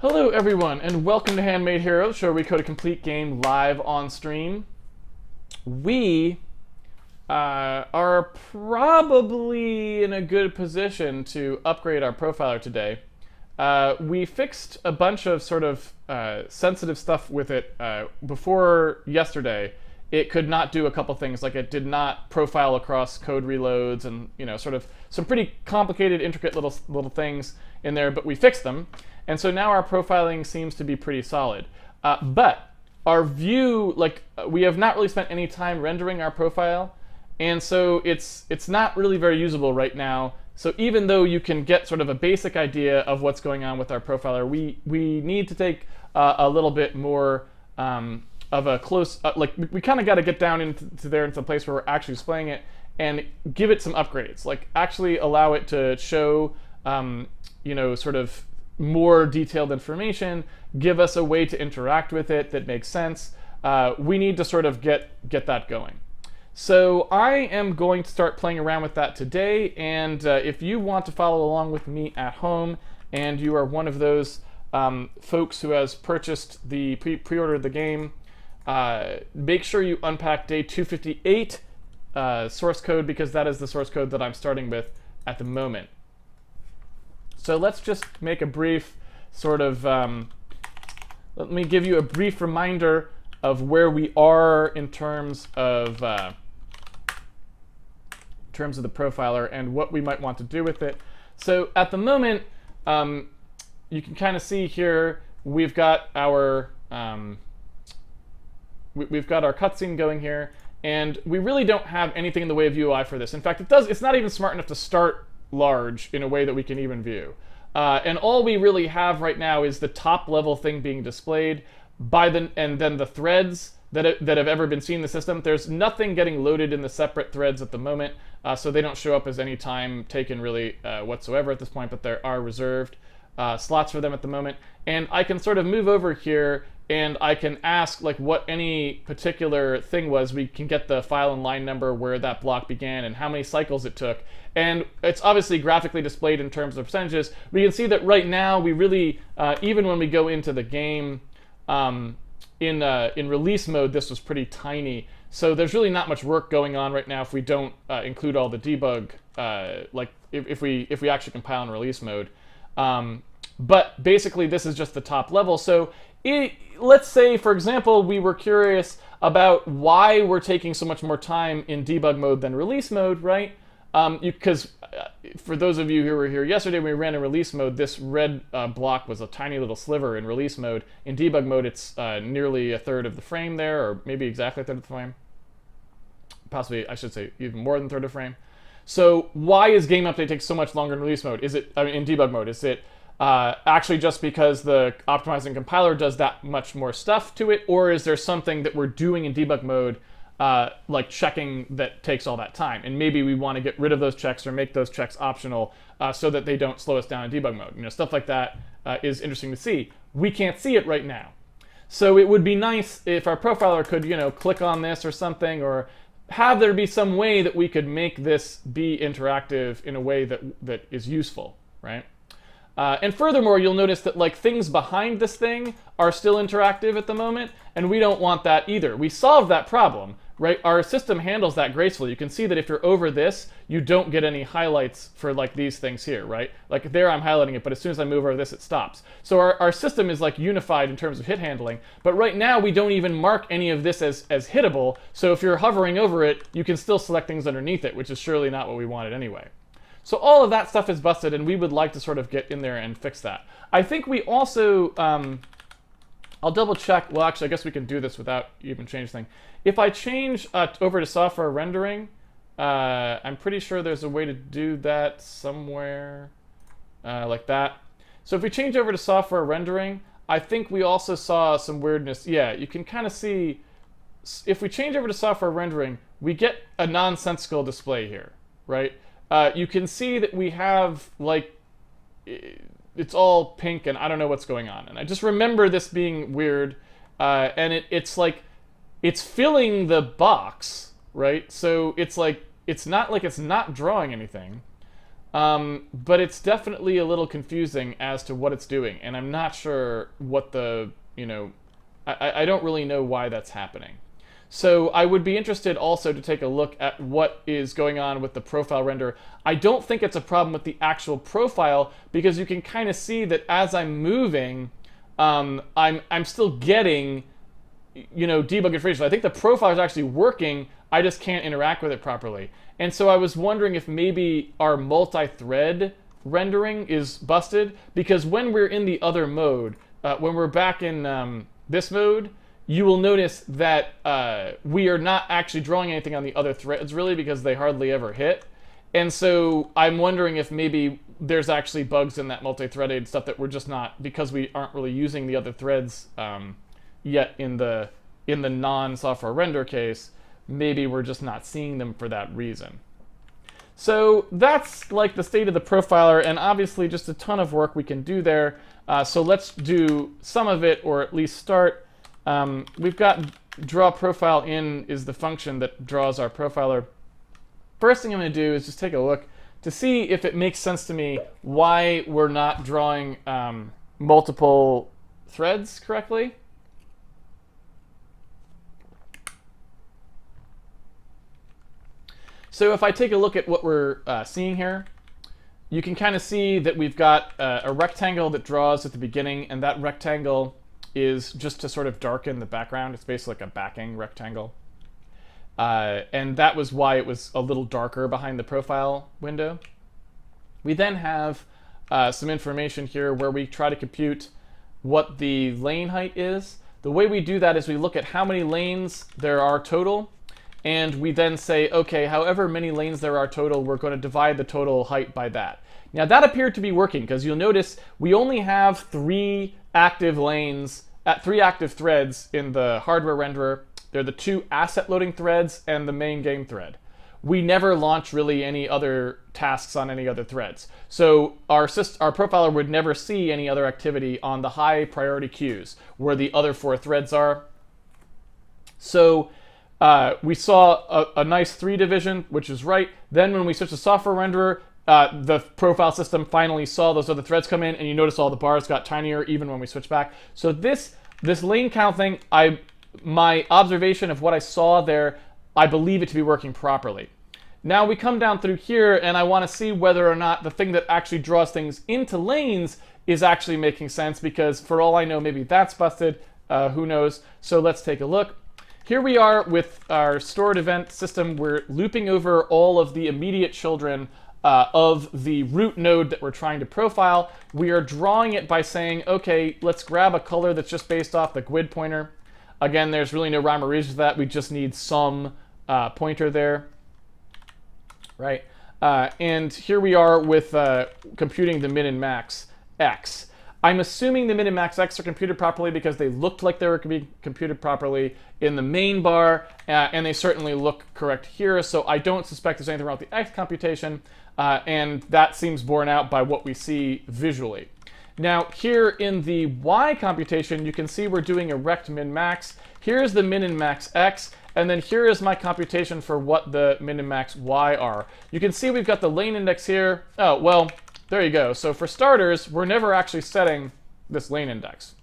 Hello everyone, and welcome to Handmade Heroes, show where we code a complete game live on stream. We are probably in a good position to upgrade our profiler today. We fixed a bunch of sort of sensitive stuff with it before yesterday. It could not do a couple things, like it did not profile across code reloads and sort of some pretty complicated, intricate little things in there, but we fixed them. And so now our profiling seems to be pretty solid. But our view, we have not really spent any time rendering our profile, and so it's not really very usable right now. So even though you can get sort of a basic idea of what's going on with our profiler, we need to take a little bit more of a close, we kind of got to get down into the place where we're actually displaying it and give it some upgrades. Like actually allow it to show, sort of more detailed information, give us a way to interact with it that makes sense. We need to sort of get that going. So I am going to start playing around with that today, and if you want to follow along with me at home and you are one of those folks who has purchased the pre-ordered the game, make sure you unpack day 258 source code, because that is the source code that I'm starting with at the moment. So let's just make a brief sort of, let me give you a brief reminder of where we are in terms of the profiler and what we might want to do with it. So at the moment, you can kind of see here we've got our cutscene going here, and we really don't have anything in the way of UI for this. In fact, it's not even smart enough to start large in a way that we can even view. And all we really have right now is the top level thing being displayed and then the threads that have ever been seen in the system. There's nothing getting loaded in the separate threads at the moment, so they don't show up as any time taken really whatsoever at this point, but there are reserved slots for them at the moment. And I can sort of move over here and I can ask what any particular thing was. We can get the file and line number where that block began and how many cycles it took. And it's obviously graphically displayed in terms of percentages. We can see that right now we really, even when we go into the game in release mode, this was pretty tiny. So there's really not much work going on right now if we don't include all the debug, if we actually compile in release mode. But basically this is just the top level. So let's say, for example, we were curious about why we're taking so much more time in debug mode than release mode, right? Because for those of you who were here yesterday, when we ran in release mode, this red block was a tiny little sliver in release mode. In debug mode, it's nearly a third of the frame there, or maybe exactly a third of the frame. Possibly, I should say, even more than a third of the frame. So why is game update take so much longer in release mode? In debug mode? Is it actually just because the optimizing compiler does that much more stuff to it, or is there something that we're doing in debug mode, like checking, that takes all that time? And maybe we want to get rid of those checks or make those checks optional so that they don't slow us down in debug mode. Stuff like that is interesting to see. We can't see it right now. So it would be nice if our profiler could, click on this or something, or have there be some way that we could make this be interactive in a way that is useful, right? And furthermore, you'll notice that things behind this thing are still interactive at the moment, and we don't want that either. We solved that problem, right? Our system handles that gracefully. You can see that if you're over this, you don't get any highlights for these things here, right? There I'm highlighting it, but as soon as I move over this, it stops. So our system is unified in terms of hit handling, but right now we don't even mark any of this as hittable. So if you're hovering over it, you can still select things underneath it, which is surely not what we wanted anyway. So all of that stuff is busted, and we would like to sort of get in there and fix that. I think we also, I'll double check. Well, actually, I guess we can do this without even changing thing. If I change over to software rendering, I'm pretty sure there's a way to do that somewhere like that. So if we change over to software rendering, I think we also saw some weirdness. Yeah, you can kind of see, if we change over to software rendering, we get a nonsensical display here, right? You can see that we have, it's all pink, and I don't know what's going on. And I just remember this being weird, and it's filling the box, right? So it's not like it's not drawing anything. but it's definitely a little confusing as to what it's doing, and I'm not sure what the, I don't really know why that's happening. So I would be interested also to take a look at what is going on with the profile render. I don't think it's a problem with the actual profile, because you can kind of see that as I'm moving, I'm still getting, debug information. I think the profile is actually working, I just can't interact with it properly. And so I was wondering if maybe our multi-thread rendering is busted, because when we're in the other mode, when we're back in this mode, you will notice that we are not actually drawing anything on the other threads, really, because they hardly ever hit. And so I'm wondering if maybe there's actually bugs in that multi-threaded stuff that we're just not, because we aren't really using the other threads yet in the non-software render case, maybe we're just not seeing them for that reason. So that's like the state of the profiler, and obviously just a ton of work we can do there. So let's do some of it, or at least start. We've got draw profile in is the function that draws our profiler. First thing I'm going to do is just take a look to see if it makes sense to me why we're not drawing multiple threads correctly. So if I take a look at what we're seeing here, you can kind of see that we've got a rectangle that draws at the beginning, and that rectangle is just to sort of darken the background. It's basically like a backing rectangle. And that was why it was a little darker behind the profile window. We then have some information here where we try to compute what the lane height is. The way we do that is we look at how many lanes there are total, and we then say, okay, however many lanes there are total, we're going to divide the total height by that. Now that appeared to be working, because you'll notice we only have 3 active lanes, 3 active threads in the hardware renderer. They're the 2 asset loading threads and the main game thread. We never launch really any other tasks on any other threads. So our profiler would never see any other activity on the high priority queues where the other 4 threads are. So we saw a nice 3 division, which is right. Then when we switched to software renderer, the profile system finally saw those other threads come in, and you notice all the bars got tinier even when we switch back. So this lane count thing, my observation of what I saw there, I believe it to be working properly. Now we come down through here, and I want to see whether or not the thing that actually draws things into lanes is actually making sense, because for all I know, maybe that's busted. Who knows? So let's take a look. Here we are with our stored event system. We're looping over all of the immediate children of the root node that we're trying to profile. We are drawing it by saying, okay, let's grab a color that's just based off the GUID pointer. Again, there's really no rhyme or reason to that. We just need some pointer there, right? And here we are with computing the min and max x. I'm assuming the min and max x are computed properly because they looked like they were being computed properly in the main bar, and they certainly look correct here. So I don't suspect there's anything wrong with the x computation, and that seems borne out by what we see visually. Now here in the y computation, you can see we're doing a rect min max. Here's the min and max x, and then here is my computation for what the min and max y are. You can see we've got the lane index here. Oh, well, there you go. So for starters, we're never actually setting this lane index.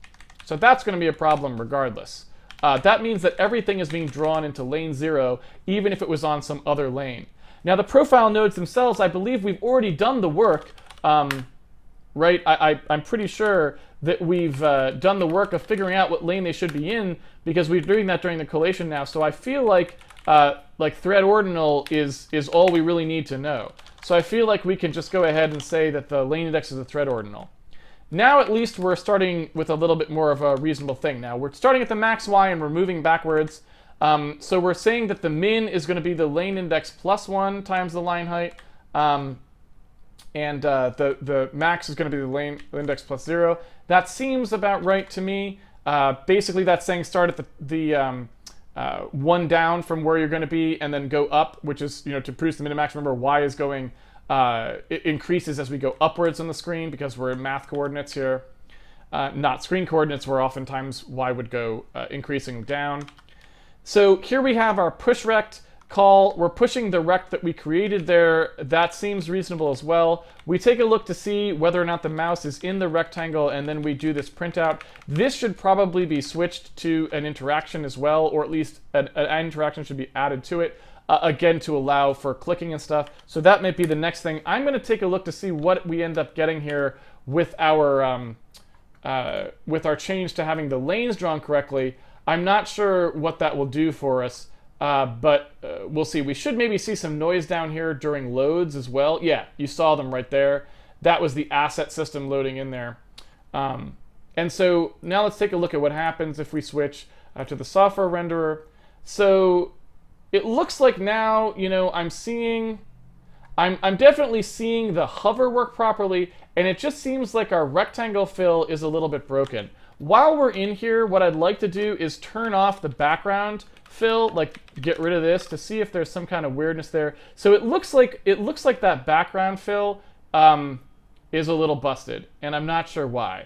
So that's going to be a problem regardless. That means that everything is being drawn into lane 0, even if it was on some other lane. Now the profile nodes themselves, I believe we've already done the work, right? I'm pretty sure that we've done the work of figuring out what lane they should be in, because we're doing that during the collation now. So I feel like thread ordinal is all we really need to know. So I feel like we can just go ahead and say that the lane index is a thread ordinal. Now at least we're starting with a little bit more of a reasonable thing. Now we're starting at the max y and we're moving backwards. So we're saying that the min is going to be the lane index plus 1 times the line height. And the max is going to be the lane index plus 0. That seems about right to me. Basically that's saying start at the 1 down from where you're going to be and then go up, which is, to produce the min and max. Remember, y is going, it increases as we go upwards on the screen because we're in math coordinates here, not screen coordinates, where oftentimes y would go increasing down. So here we have our push rect call. We're pushing the rect that we created there. That seems reasonable as well. We take a look to see whether or not the mouse is in the rectangle, and then we do this printout. This should probably be switched to an interaction as well, or at least an interaction should be added to it, again, to allow for clicking and stuff. So that might be the next thing. I'm going to take a look to see what we end up getting here with our change to having the lanes drawn correctly. I'm not sure what that will do for us. But we'll see. We should maybe see some noise down here during loads as well. Yeah, you saw them right there. That was the asset system loading in there. And so now let's take a look at what happens if we switch to the software renderer. So it looks like now, you know, I'm definitely seeing the hover work properly, and it just seems like our rectangle fill is a little bit broken. While we're in here, what I'd like to do is turn off the background fill, like get rid of this to see if there's some kind of weirdness there. So it looks like that background fill is a little busted, and I'm not sure why.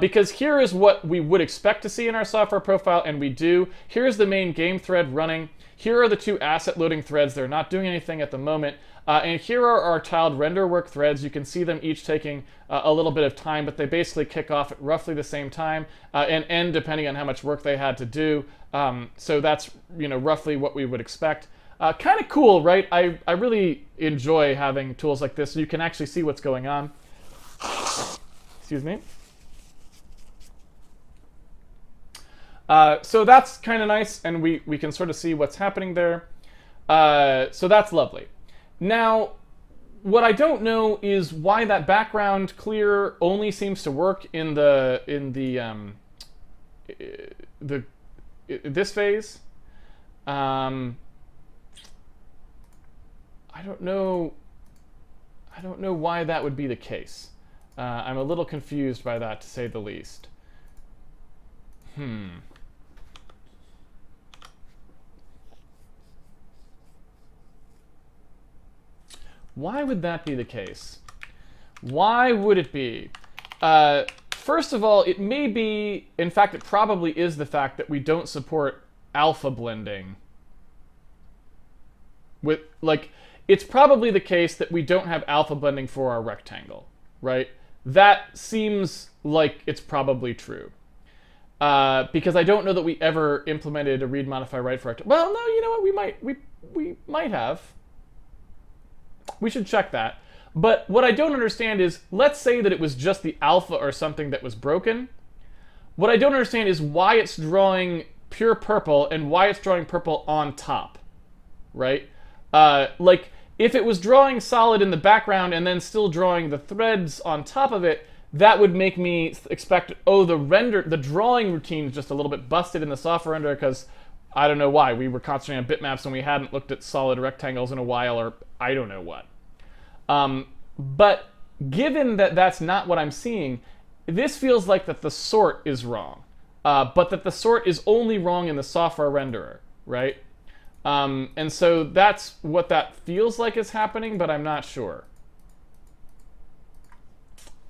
Because here is what we would expect to see in our software profile, and we do. Here's the main game thread running. Here are the two asset loading threads. They're not doing anything at the moment. And here are our tiled render work threads. You can see them each taking a little bit of time, but they basically kick off at roughly the same time and end depending on how much work they had to do. So that's, you know, roughly what we would expect. Kind of cool, right? I really enjoy having tools like this so you can actually see what's going on. Excuse me. So that's kind of nice, and we can sort of see what's happening there. So that's lovely. Now, what I don't know is why that background clear only seems to work in this phase. I don't know why that would be the case. I'm a little confused by that, to say the least. Why would that be the case? Why would it be? First of all, it may be, in fact, it probably is the fact that we don't support alpha blending. It's probably the case that we don't have alpha blending for our rectangle, right? That seems like it's probably true. Because I don't know that we ever implemented a read, modify, write for rectangle. Well, no, you know what? We might have. We should check that. But what I don't understand is, let's say that it was just the alpha or something that was broken. What I don't understand is why it's drawing pure purple and why it's drawing purple on top, right? Like, if it was drawing solid in the background and then still drawing the threads on top of it, that would make me expect, oh, the drawing routine is just a little bit busted in the software renderer because I don't know why. We were concentrating on bitmaps and we hadn't looked at solid rectangles in a while, or I don't know what. But given that that's not what I'm seeing, this feels like that the sort is wrong, but that the sort is only wrong in the software renderer, right? And so that's what that feels like is happening, but I'm not sure.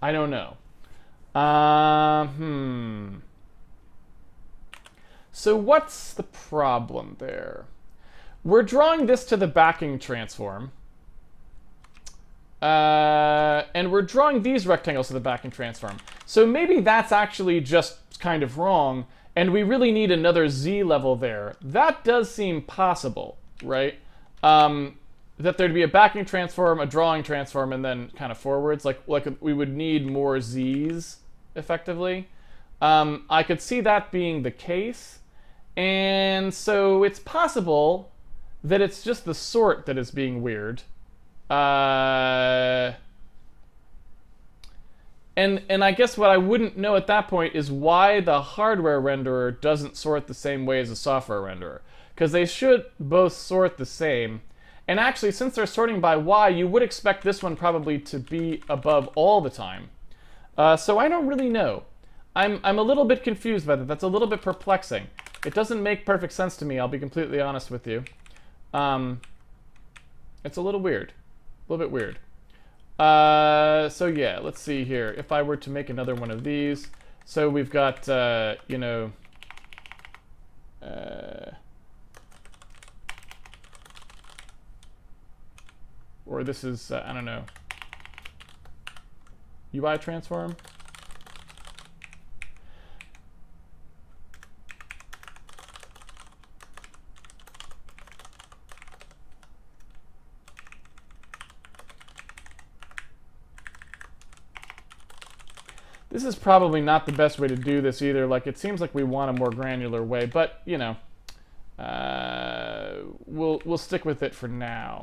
I don't know. So what's the problem there? We're drawing this to the backing transform. And we're drawing these rectangles to the backing transform. So maybe that's actually just kind of wrong, and we really need another Z level there. That does seem possible, right? That there'd be a backing transform, a drawing transform, and then kind of forwards. Like we would need more Z's, effectively. I could see that being the case. And so it's possible that it's just the sort that is being weird. And I guess what I wouldn't know at that point is why the hardware renderer doesn't sort the same way as the software renderer. Because they should both sort the same. And actually, since they're sorting by Y, you would expect this one probably to be above all the time. So I don't really know. I'm a little bit confused by that. That's a little bit perplexing. It doesn't make perfect sense to me, I'll be completely honest with you. It's a little weird. A little bit weird. So yeah, let's see here. If I were to make another one of these, so we've got, you know, or this is, I don't know, UI transform. This is probably not the best way to do this either. Like, it seems like we want a more granular way, but, you know, we'll stick with it for now.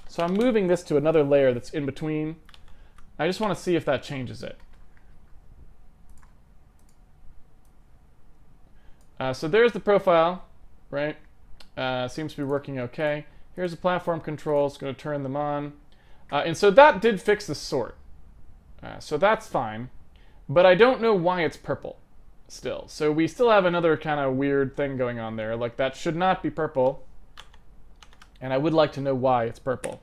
So I'm moving this to another layer that's in between. I just want to see if that changes it. So there's the profile, right? Seems to be working okay. Here's the platform controls, going to turn them on. And so that did fix the sort. So that's fine. But I don't know why it's purple still. So we still have another kind of weird thing going on there. Like, that should not be purple. And I would like to know why it's purple.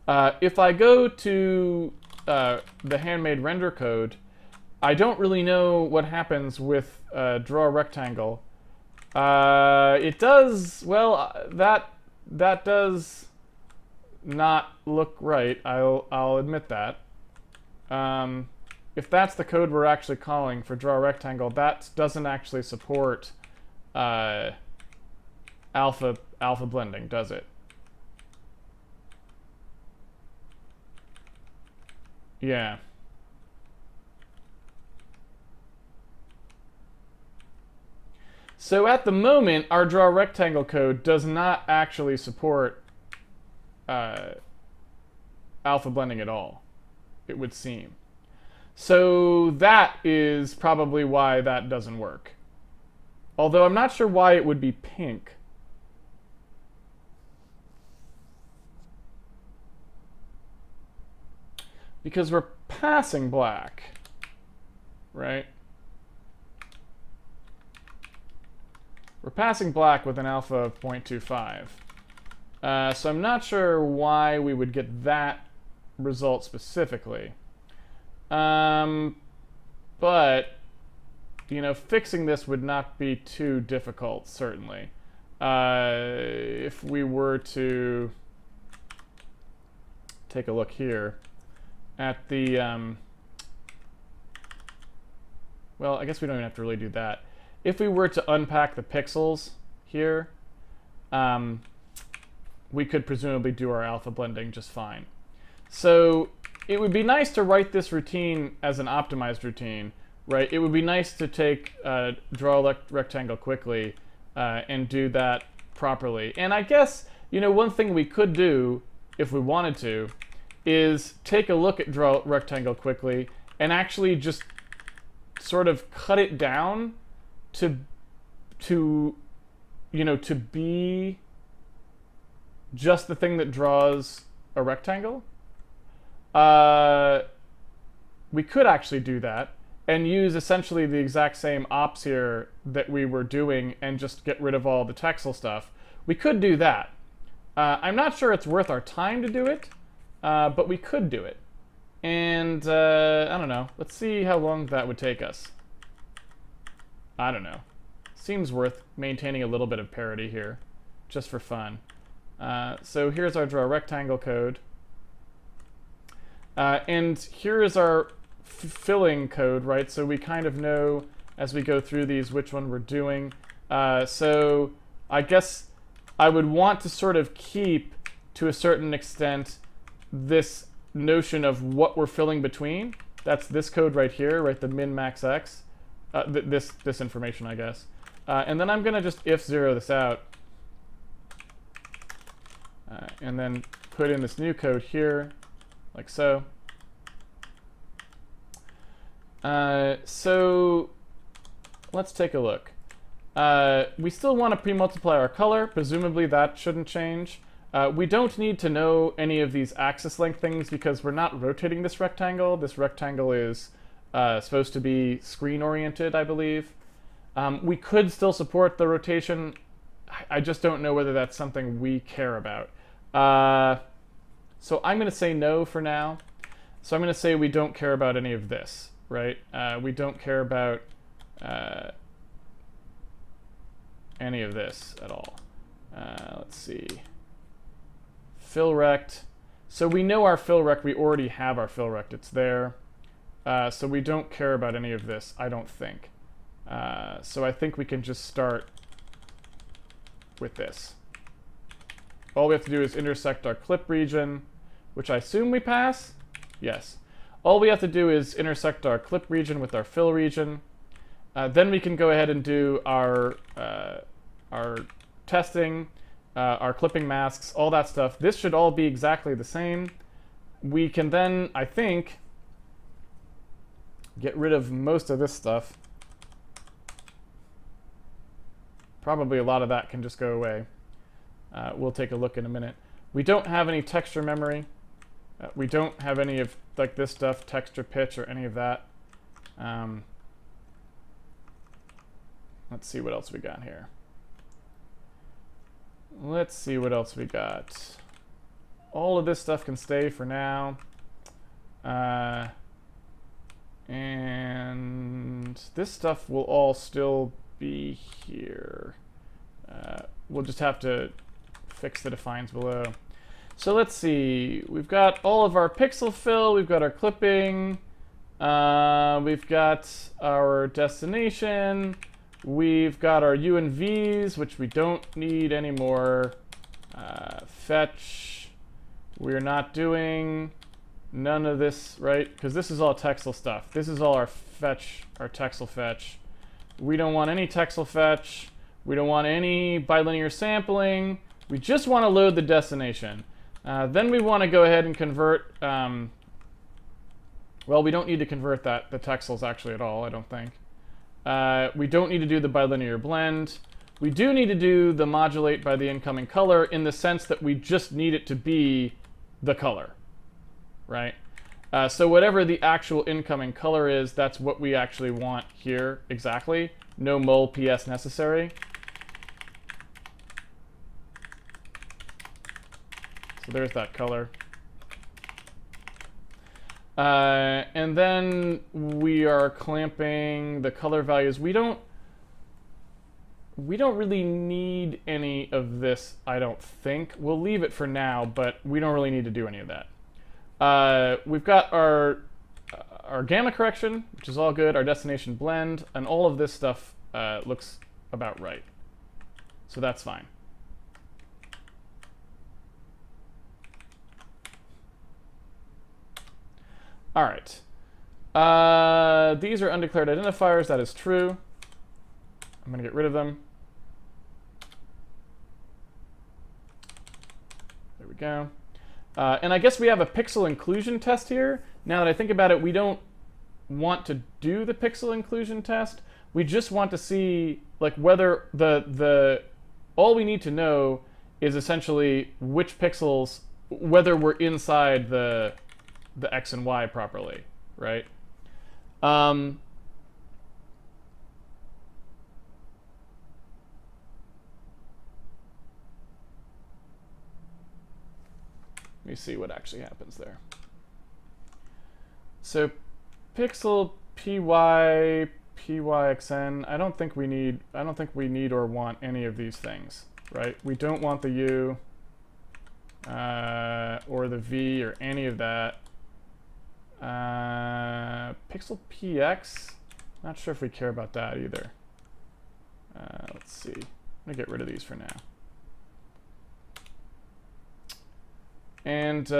If I go to the Handmade render code, I don't really know what happens with draw a rectangle. It does, well, that does not look right. I'll admit that. If that's the code we're actually calling for draw a rectangle, that doesn't actually support alpha blending, does it? Yeah. So at the moment, our draw a rectangle code does not actually support alpha blending at all, it would seem. So that is probably why that doesn't work. Although I'm not sure why it would be pink. Because we're passing black, right? We're passing black with an alpha of 0.25. So I'm not sure why we would get that result specifically. But, you know, fixing this would not be too difficult, certainly. If we were to take a look here at the, well, I guess we don't even have to really do that. If we were to unpack the pixels here, we could presumably do our alpha blending just fine. So it would be nice to write this routine as an optimized routine, right? It would be nice to take draw a rectangle quickly and do that properly. And I guess, you know, one thing we could do if we wanted to is take a look at draw rectangle quickly and actually just sort of cut it down to you know, to be just the thing that draws a rectangle. We could actually do that and use essentially the exact same ops here that we were doing and just get rid of all the texel stuff. We could do that. I'm not sure it's worth our time to do it, but we could do it. And I don't know. Let's see how long that would take us. I don't know. Seems worth maintaining a little bit of parity here, just for fun. So here's our draw rectangle code. And here is our filling code, right? So we kind of know as we go through these which one we're doing. So I guess I would want to sort of keep, to a certain extent, this notion of what we're filling between. That's this code right here, right? The min max x. This information, I guess. And then I'm going to just if zero this out. And then put in this new code here, like so. So let's take a look. We still want to pre-multiply our color. Presumably that shouldn't change. We don't need to know any of these axis length things because we're not rotating this rectangle. This rectangle is supposed to be screen oriented, I believe. We could still support the rotation. I just don't know whether that's something we care about. So I'm going to say no for now. So I'm going to say we don't care about any of this, right? We don't care about any of this at all. Let's see. Fill rect. So we know our fill rect. We already have our fill rect. It's there. So we don't care about any of this, I don't think. So I think we can just start with this. All we have to do is intersect our clip region, which I assume we pass. Yes. All we have to do is intersect our clip region with our fill region. Then we can go ahead and do our testing, our clipping masks, all that stuff. This should all be exactly the same. We can then, I think, get rid of most of this stuff. Probably a lot of that can just go away. We'll take a look in a minute. We don't have any texture memory. We don't have any of like this stuff, texture pitch, or any of that. Let's see what else we got here. Let's see what else we got. All of this stuff can stay for now. And this stuff will all still be here. We'll just have to fix the defines below. So let's see. We've got all of our pixel fill. We've got our clipping. We've got our destination. We've got our UNVs, which we don't need anymore. Fetch. We're not doing none of this, right? Because this is all texel stuff. This is all our fetch, our texel fetch. We don't want any texel fetch. We don't want any bilinear sampling. We just want to load the destination. Then we want to go ahead and convert. Well, we don't need to convert the texels actually at all, I don't think. We don't need to do the bilinear blend. We do need to do the modulate by the incoming color in the sense that we just need it to be the color, right? So whatever the actual incoming color is, that's what we actually want here exactly. No mul PS necessary. So there's that color. And then we are clamping the color values. We don't really need any of this, I don't think. We'll leave it for now, but we don't really need to do any of that. We've got our gamma correction, which is all good, our destination blend, and all of this stuff looks about right. So that's fine. All right. These are undeclared identifiers. That is true. I'm going to get rid of them. There we go. And I guess we have a pixel inclusion test here. Now that I think about it, we don't want to do the pixel inclusion test. We just want to see like whether all we need to know is essentially which pixels, whether we're inside the X and Y properly, right? Let me see what actually happens there. So pixel PY, PYXN, I don't think we need or want any of these things, right? We don't want the U or the V or any of that. Pixel PX, not sure if we care about that either. Let's see. I'm gonna get rid of these for now. And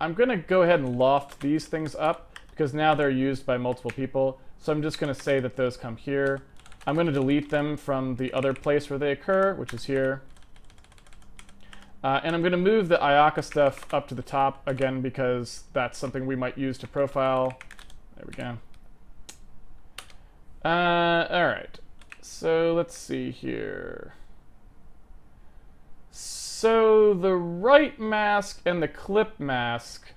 I'm gonna go ahead and loft these things up because now they're used by multiple people. So I'm just gonna say that those come here. I'm gonna delete them from the other place where they occur, which is here. And I'm going to move the Ayaka stuff up to the top again because that's something we might use to profile. There we go. All right. So let's see here. So the right mask and the clip mask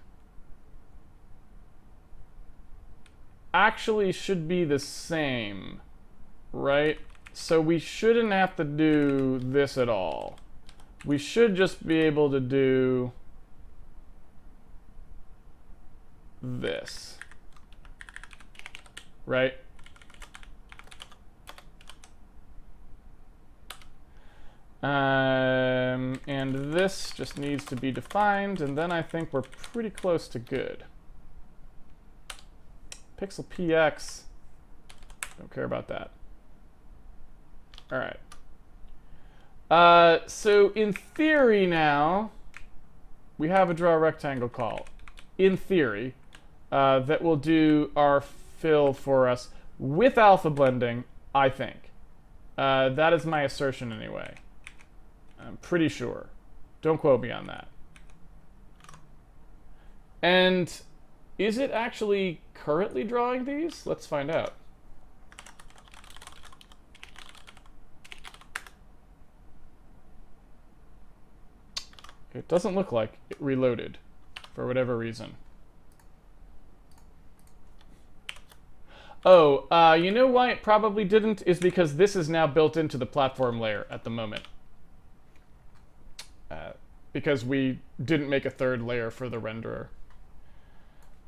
actually should be the same, right? So we shouldn't have to do this at all. We should just be able to do this, right? And this just needs to be defined, and then I think we're pretty close to good. Pixel PX, don't care about that. All right. So in theory now, we have a draw rectangle call. In theory, that will do our fill for us with alpha blending, I think. That is my assertion anyway. I'm pretty sure. Don't quote me on that. And is it actually currently drawing these? Let's find out. It doesn't look like it reloaded for whatever reason. Oh, you know why it probably didn't? Is because this is now built into the platform layer at the moment. Because we didn't make a third layer for the renderer.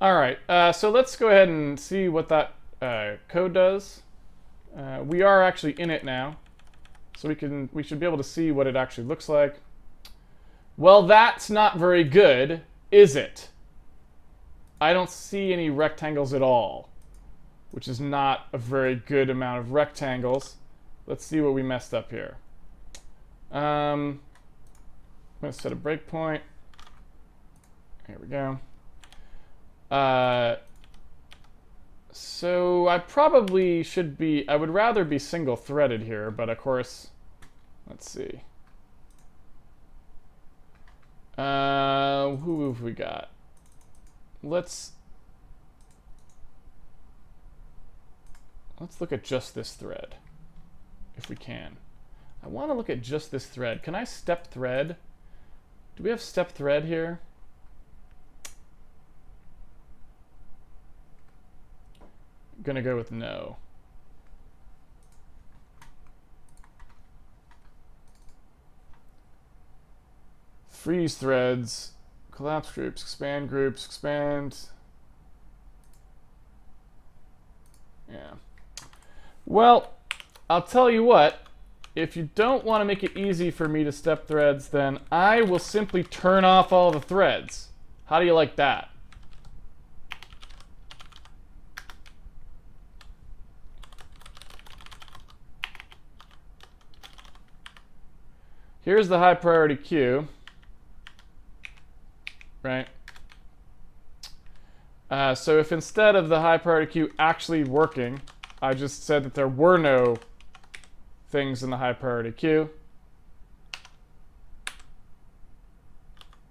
All right, so let's go ahead and see what that code does. We are actually in it now, so we should be able to see what it actually looks like. Well, that's not very good, is it? I don't see any rectangles at all, which is not a very good amount of rectangles. Let's see what we messed up here. I'm going to set a breakpoint. Here we go. So I probably should be, I would rather be single threaded here, but of course, let's see. Who have we got? Let's look at just this thread, if we can. I want to look at just this thread. Can I step thread? Do we have step thread here? I'm gonna go with no. Freeze threads, collapse groups, expand. Yeah. Well, I'll tell you what, if you don't want to make it easy for me to step threads, then I will simply turn off all the threads. How do you like that? Here's the high priority queue, right? So if instead of the high priority queue actually working, I just said that there were no things in the high priority queue,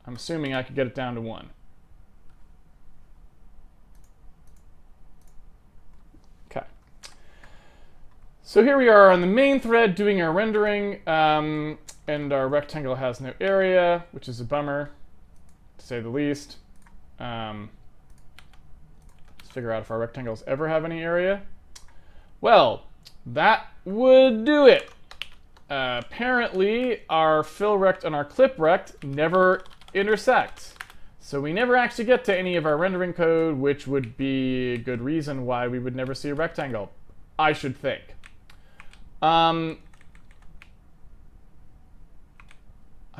I'm assuming I could get it down to 1. Okay. So here we are on the main thread doing our rendering, and our rectangle has no area, which is a bummer, to say the least. Let's figure out if our rectangles ever have any area. Well, that would do it. Apparently, our fill rect and our clip rect never intersect. So we never actually get to any of our rendering code, which would be a good reason why we would never see a rectangle, I should think. I'm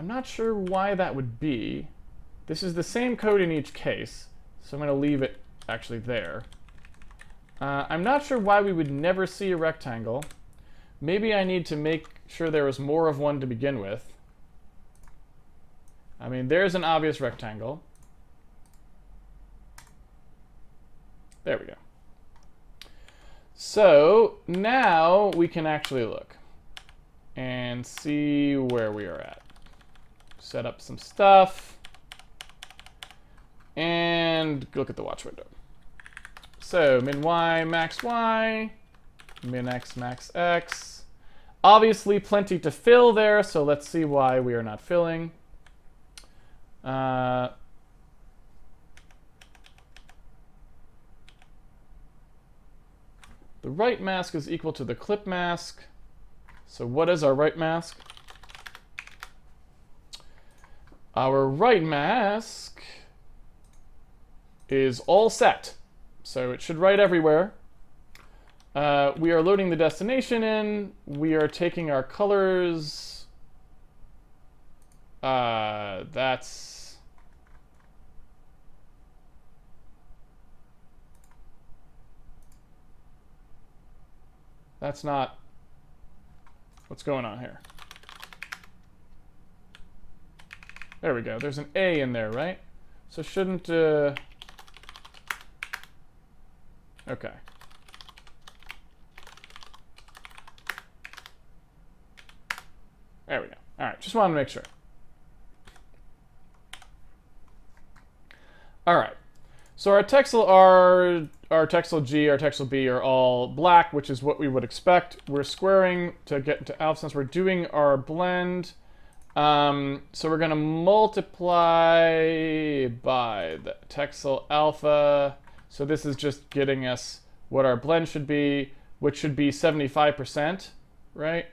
not sure why that would be. This is the same code in each case, so I'm going to leave it actually there. I'm not sure why we would never see a rectangle. Maybe I need to make sure there was more of one to begin with. I mean, there's an obvious rectangle. There we go. So now we can actually look and see where we are at. Set up some stuff and look at the watch window. So min y, max y, min x, max x. Obviously plenty to fill there, so let's see why we are not filling. The right mask is equal to the clip mask. So what is our right mask? Our right mask is all set. So it should write everywhere. We are loading the destination in. We are taking our colors That's not what's going on here. There we go. There's an A in there, right? So shouldn't... Okay. There we go. All right, just wanted to make sure. All right. So our texel R, our texel G, our texel B are all black, which is what we would expect. We're squaring to get into alpha since we're doing our blend. So we're going to multiply by the texel alpha. So this is just getting us what our blend should be, which should be 75%, right?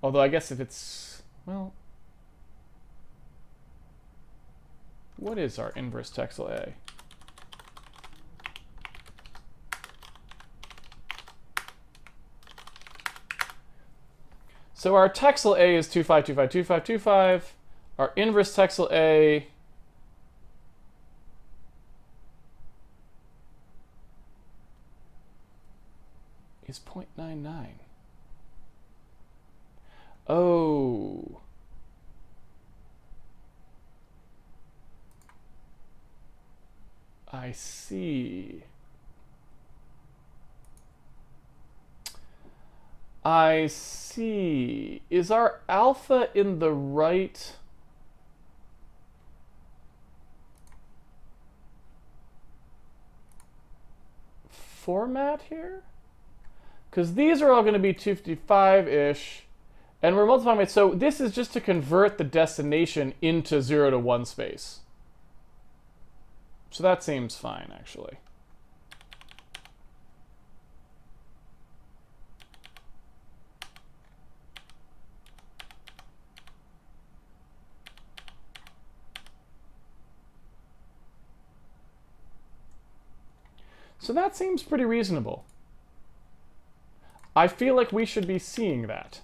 Although I guess if it's, well, what is our inverse texel A? So our texel A is 25252525. Our inverse texel A is 0.99. Oh. I see. I see. Is our alpha in the right format here? Because these are all going to be 255-ish, and we're multiplying it. So this is just to convert the destination into 0 to 1 space. So that seems fine, actually. So that seems pretty reasonable. I feel like we should be seeing that.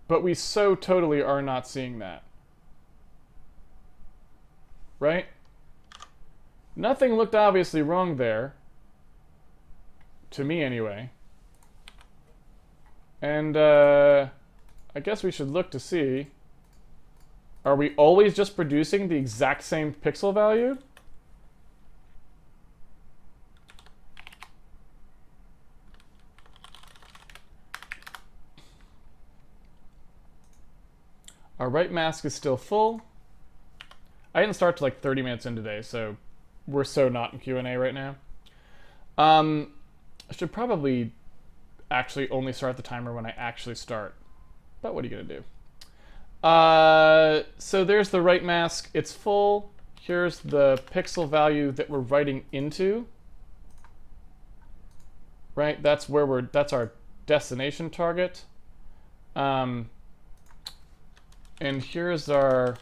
But we so totally are not seeing that. Right? Nothing looked obviously wrong there. To me, anyway. And I guess we should look to see. Are we always just producing the exact same pixel value? Our right mask is still full. I didn't start till like 30 minutes in today, so we're so not in Q&A right now. I should probably actually only start the timer when I actually start. But what are you gonna do? So there's the right mask. It's full. Here's the pixel value that we're writing into. Right? That's where that's our destination target. And here's our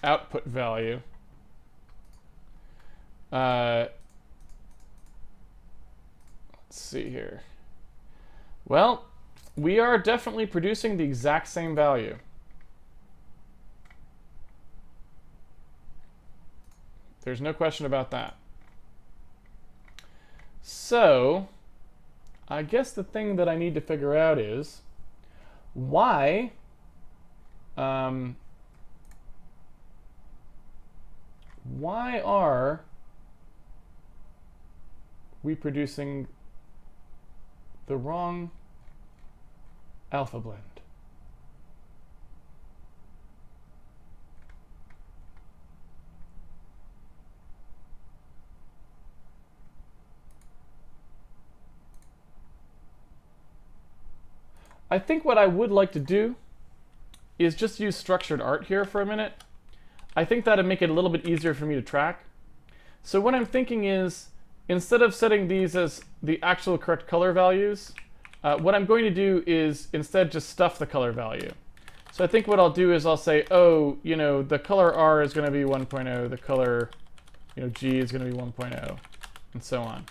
output value. Let's see here. Well, we are definitely producing the exact same value. There's no question about that. So, I guess the thing that I need to figure out is why are we producing the wrong alpha blend? I think what I would like to do is just use structured art here for a minute. I think that'd make it a little bit easier for me to track. So what I'm thinking is, instead of setting these as the actual correct color values, what I'm going to do is instead just stuff the color value. So I think what I'll do is I'll say, oh, you know, the color R is going to be 1.0, the color, you know, G is going to be 1.0, and so on.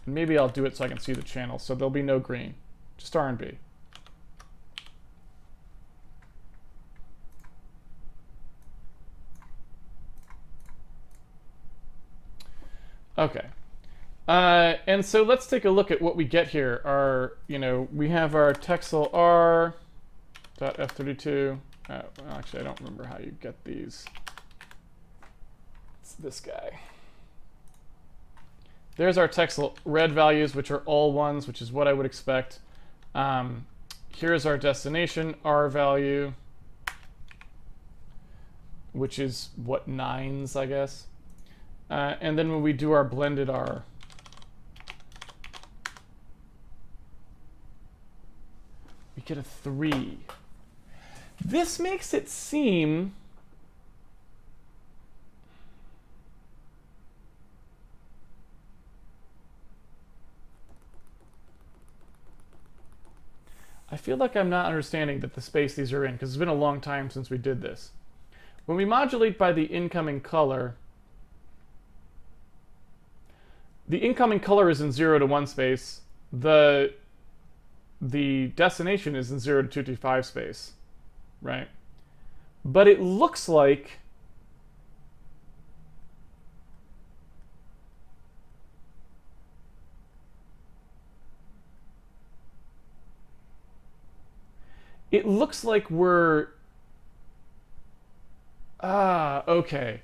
And maybe I'll do it so I can see the channel, so there'll be no green, just R and B. Okay. And so let's take a look at what we get here. We have our texel r.f32. Well, actually, I don't remember how you get these. It's this guy. There's our texel red values, which are all ones, which is what I would expect. Here's our destination R value, which is what, 9s, I guess. And then when we do our blended R, we get a 3. This makes it seem I feel like I'm not understanding that the space these are in, because it's been a long time since we did this. When we modulate by the incoming color is in 0 to 1 space. The destination is in 0 to 255 space, right? But it looks like we're okay.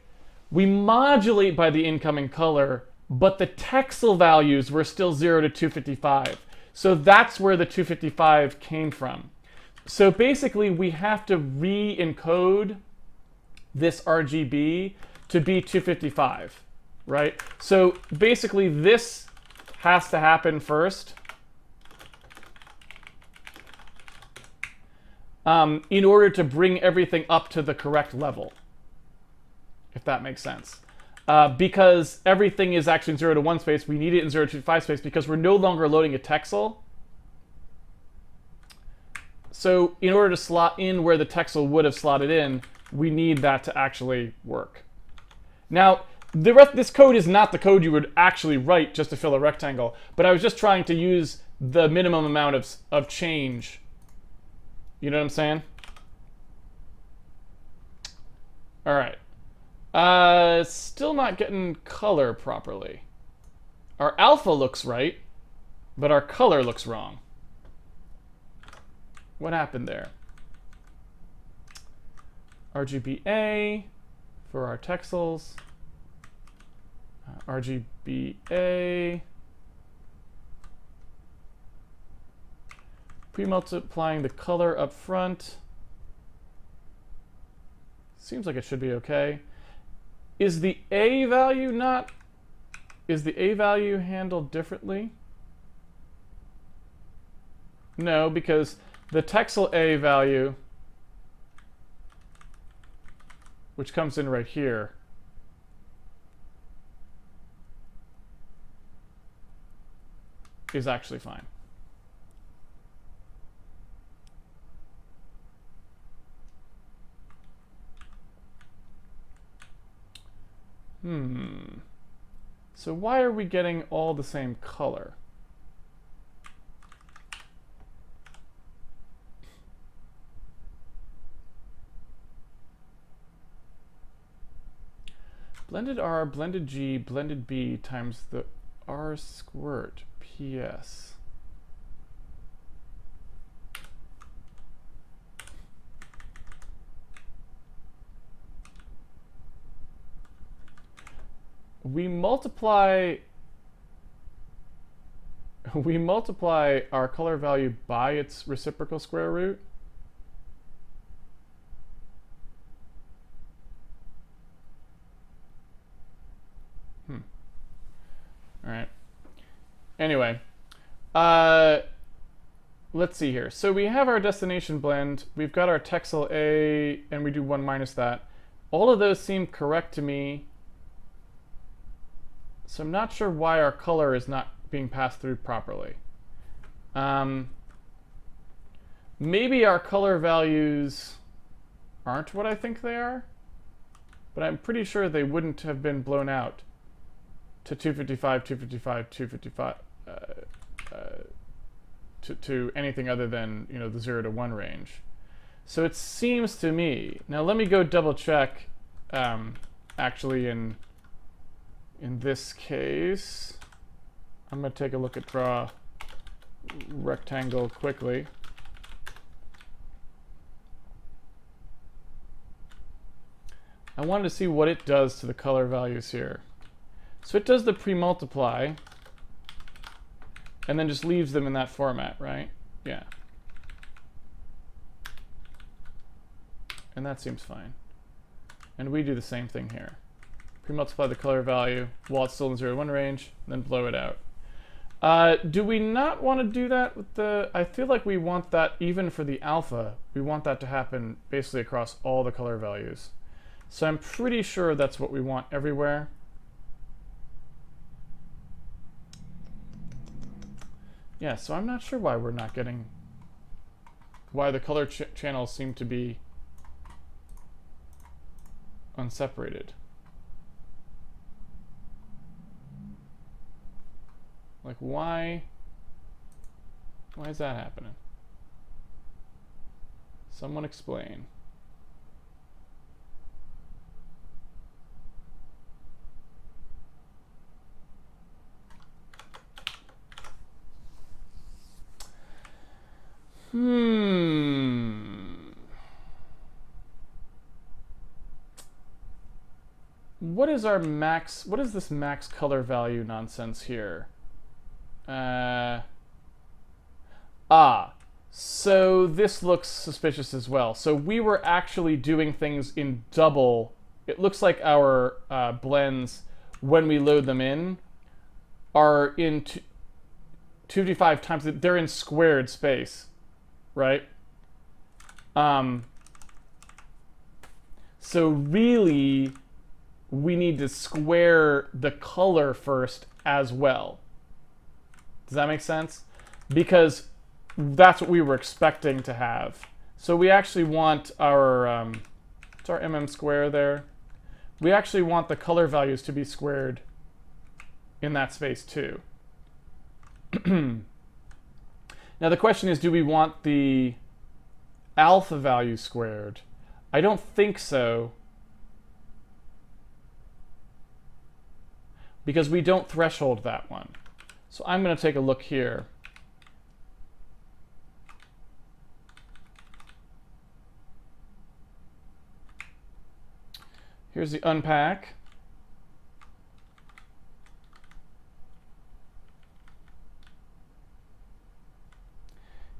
We modulate by the incoming color, but the texel values were still 0 to 255. So that's where the 255 came from. So basically, we have to re-encode this RGB to be 255, right? So basically, this has to happen first in order to bring everything up to the correct level, if that makes sense. Because everything is actually in 0 to 1 space, we need it in 0 to 5 space because we're no longer loading a texel. So in order to slot in where the texel would have slotted in, we need that to actually work. Now, this code is not the code you would actually write just to fill a rectangle, but I was just trying to use the minimum amount of change. You know what I'm saying? All right. Still not getting color properly. Our alpha looks right, but our color looks wrong. What happened there? RGBA for our texels. RGBA. Pre-multiplying the color up front. Seems like it should be okay. Is the A value handled differently? No, because the texel A value, which comes in right here, is actually fine. So why are we getting all the same color? Blended R, blended G, blended B times the R squirt PS. We multiply our color value by its reciprocal square root. All right. Anyway, let's see here. So we have our destination blend. We've got our texel A, and we do 1 minus that. All of those seem correct to me. So I'm not sure why our color is not being passed through properly. maybe our color values aren't what I think they are, but I'm pretty sure they wouldn't have been blown out to 255, 255, 255, to anything other than, you know, the 0 to 1 range. So it seems to me, now let me go double check, actually in this case, I'm going to take a look at draw rectangle quickly. I wanted to see what it does to the color values here. So it does the pre-multiply and then just leaves them in that format, right? Yeah. And that seems fine. And we do the same thing here. Pre-multiply the color value while it's still in the 0 to 1 range, and then blow it out. Do we not want to do that with the... I feel like we want that even for the alpha. We want that to happen basically across all the color values. So I'm pretty sure that's what we want everywhere. Yeah, so I'm not sure why we're not getting... why the color channels seem to be unseparated. Like, why is that happening? Someone explain. What is our max? What is this max color value nonsense here? So this looks suspicious as well. So we were actually doing things in double. It looks like our blends, when we load them in, are in 255 times. They're in squared space, right? So really, we need to square the color first as well. Does that make sense? Because that's what we were expecting to have. So we actually want our, it's our mm square there. We actually want the color values to be squared in that space too. Now the question is, do we want the alpha value squared? I don't think so, because we don't threshold that one. So I'm going to take a look here. Here's the unpack.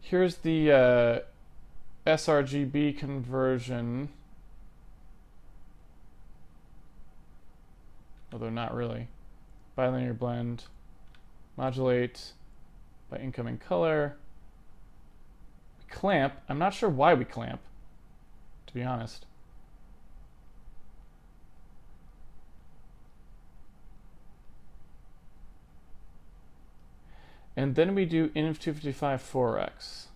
Here's the sRGB conversion. Although not really. Bilinear blend. Modulate by incoming color. We clamp. I'm not sure why we clamp, to be honest. And then we do inf 255 4x.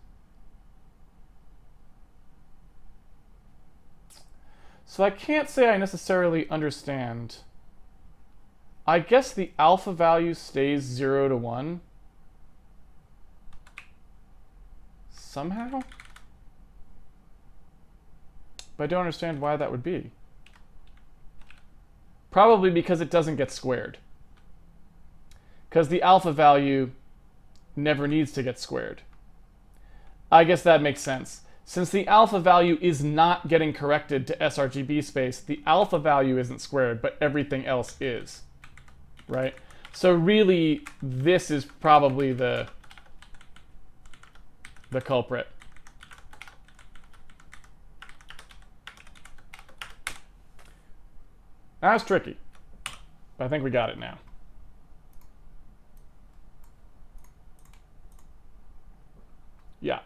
So I can't say I necessarily understand. I guess the alpha value stays 0 to 1. Somehow? But I don't understand why that would be. Probably because it doesn't get squared. Because the alpha value never needs to get squared. I guess that makes sense. Since the alpha value is not getting corrected to sRGB space, the alpha value isn't squared, but everything else is. Right? So really, this is probably the culprit. That's tricky, but I think we got it now. Yeah.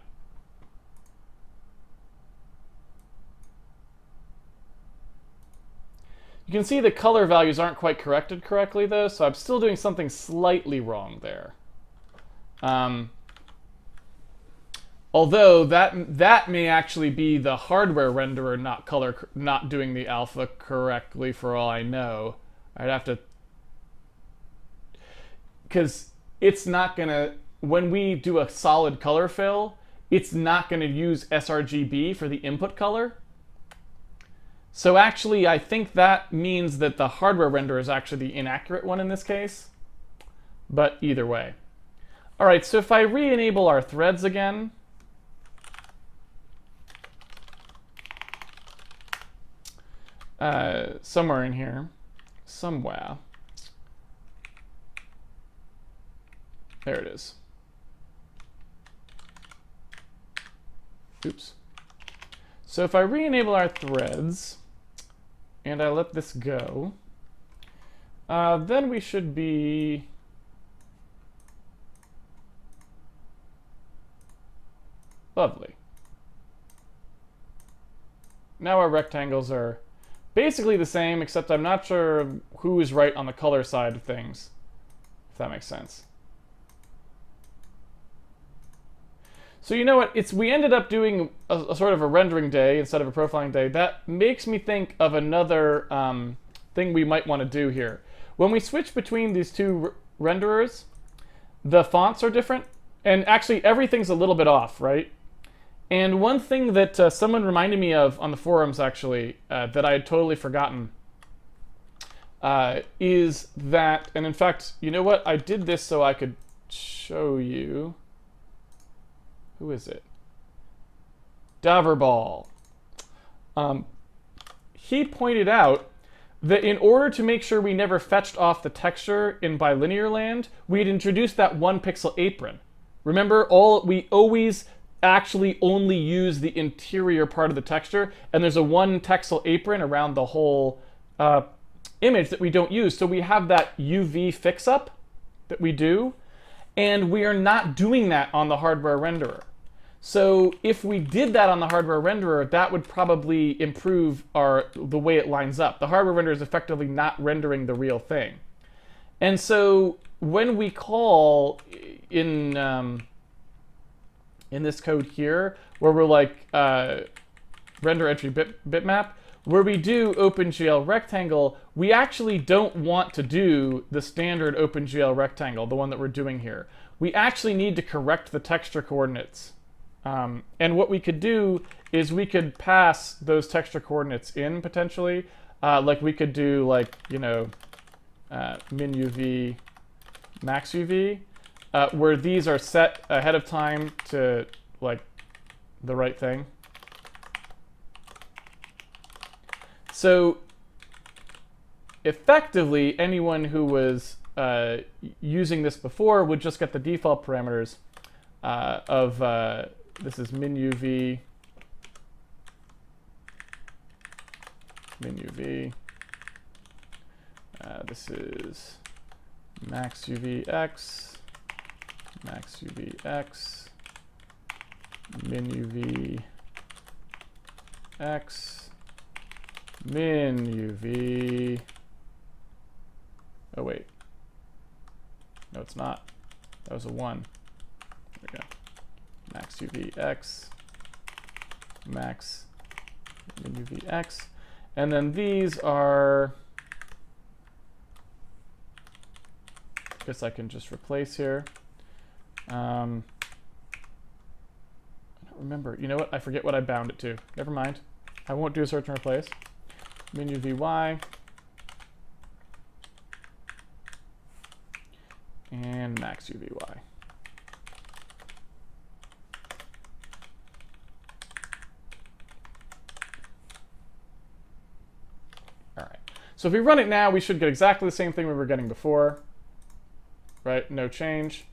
You can see the color values aren't quite corrected correctly though, so I'm still doing something slightly wrong there. Although that may actually be the hardware renderer not doing the alpha correctly for all I know. I'd have to, because it's not gonna, when we do a solid color fill, it's not gonna use sRGB for the input color. So actually, I think that means that the hardware renderer is actually the inaccurate one in this case. But either way. All right, so if I re-enable our threads again, somewhere in here, somewhere. There it is. Oops. So if I re-enable our threads, and I let this go, then we should be lovely. Now our rectangles are basically the same, except I'm not sure who is right on the color side of things, if that makes sense. So you know what, we ended up doing a sort of a rendering day instead of a profiling day. That makes me think of another thing we might want to do here. When we switch between these two renderers, the fonts are different, and actually everything's a little bit off, right? And one thing that someone reminded me of on the forums, actually, that I had totally forgotten, is that, and in fact, you know what? I did this so I could show you. Who is it? Daverball. He pointed out that in order to make sure we never fetched off the texture in bilinear land, we had introduced that one pixel apron. Remember, we always actually only use the interior part of the texture, and there's a one pixel apron around the whole image that we don't use. So we have that UV fix-up that we do, and we are not doing that on the hardware renderer. So if we did that on the hardware renderer, that would probably improve the way it lines up. The hardware renderer is effectively not rendering the real thing. And so when we call in this code here, where we're like render entry bitmap, where we do OpenGL rectangle, we actually don't want to do the standard OpenGL rectangle, the one that we're doing here. We actually need to correct the texture coordinates. And what we could do is we could pass those texture coordinates in potentially. Like we could do like, you know, min UV, max UV, where these are set ahead of time to like the right thing. So effectively, anyone who was using this before would just get the default parameters of this is min UV, this is max UVX, max UVX, min UVX, min UV. Oh wait, no, it's not. That was a 1. There we go. Max UVX, max min UVX, and then these are, I guess I can just replace here. I don't remember. You know what? I forget what I bound it to. Never mind. I won't do a search and replace. Min UVY and max UVY. So if we run it now, we should get exactly the same thing we were getting before, right? No change.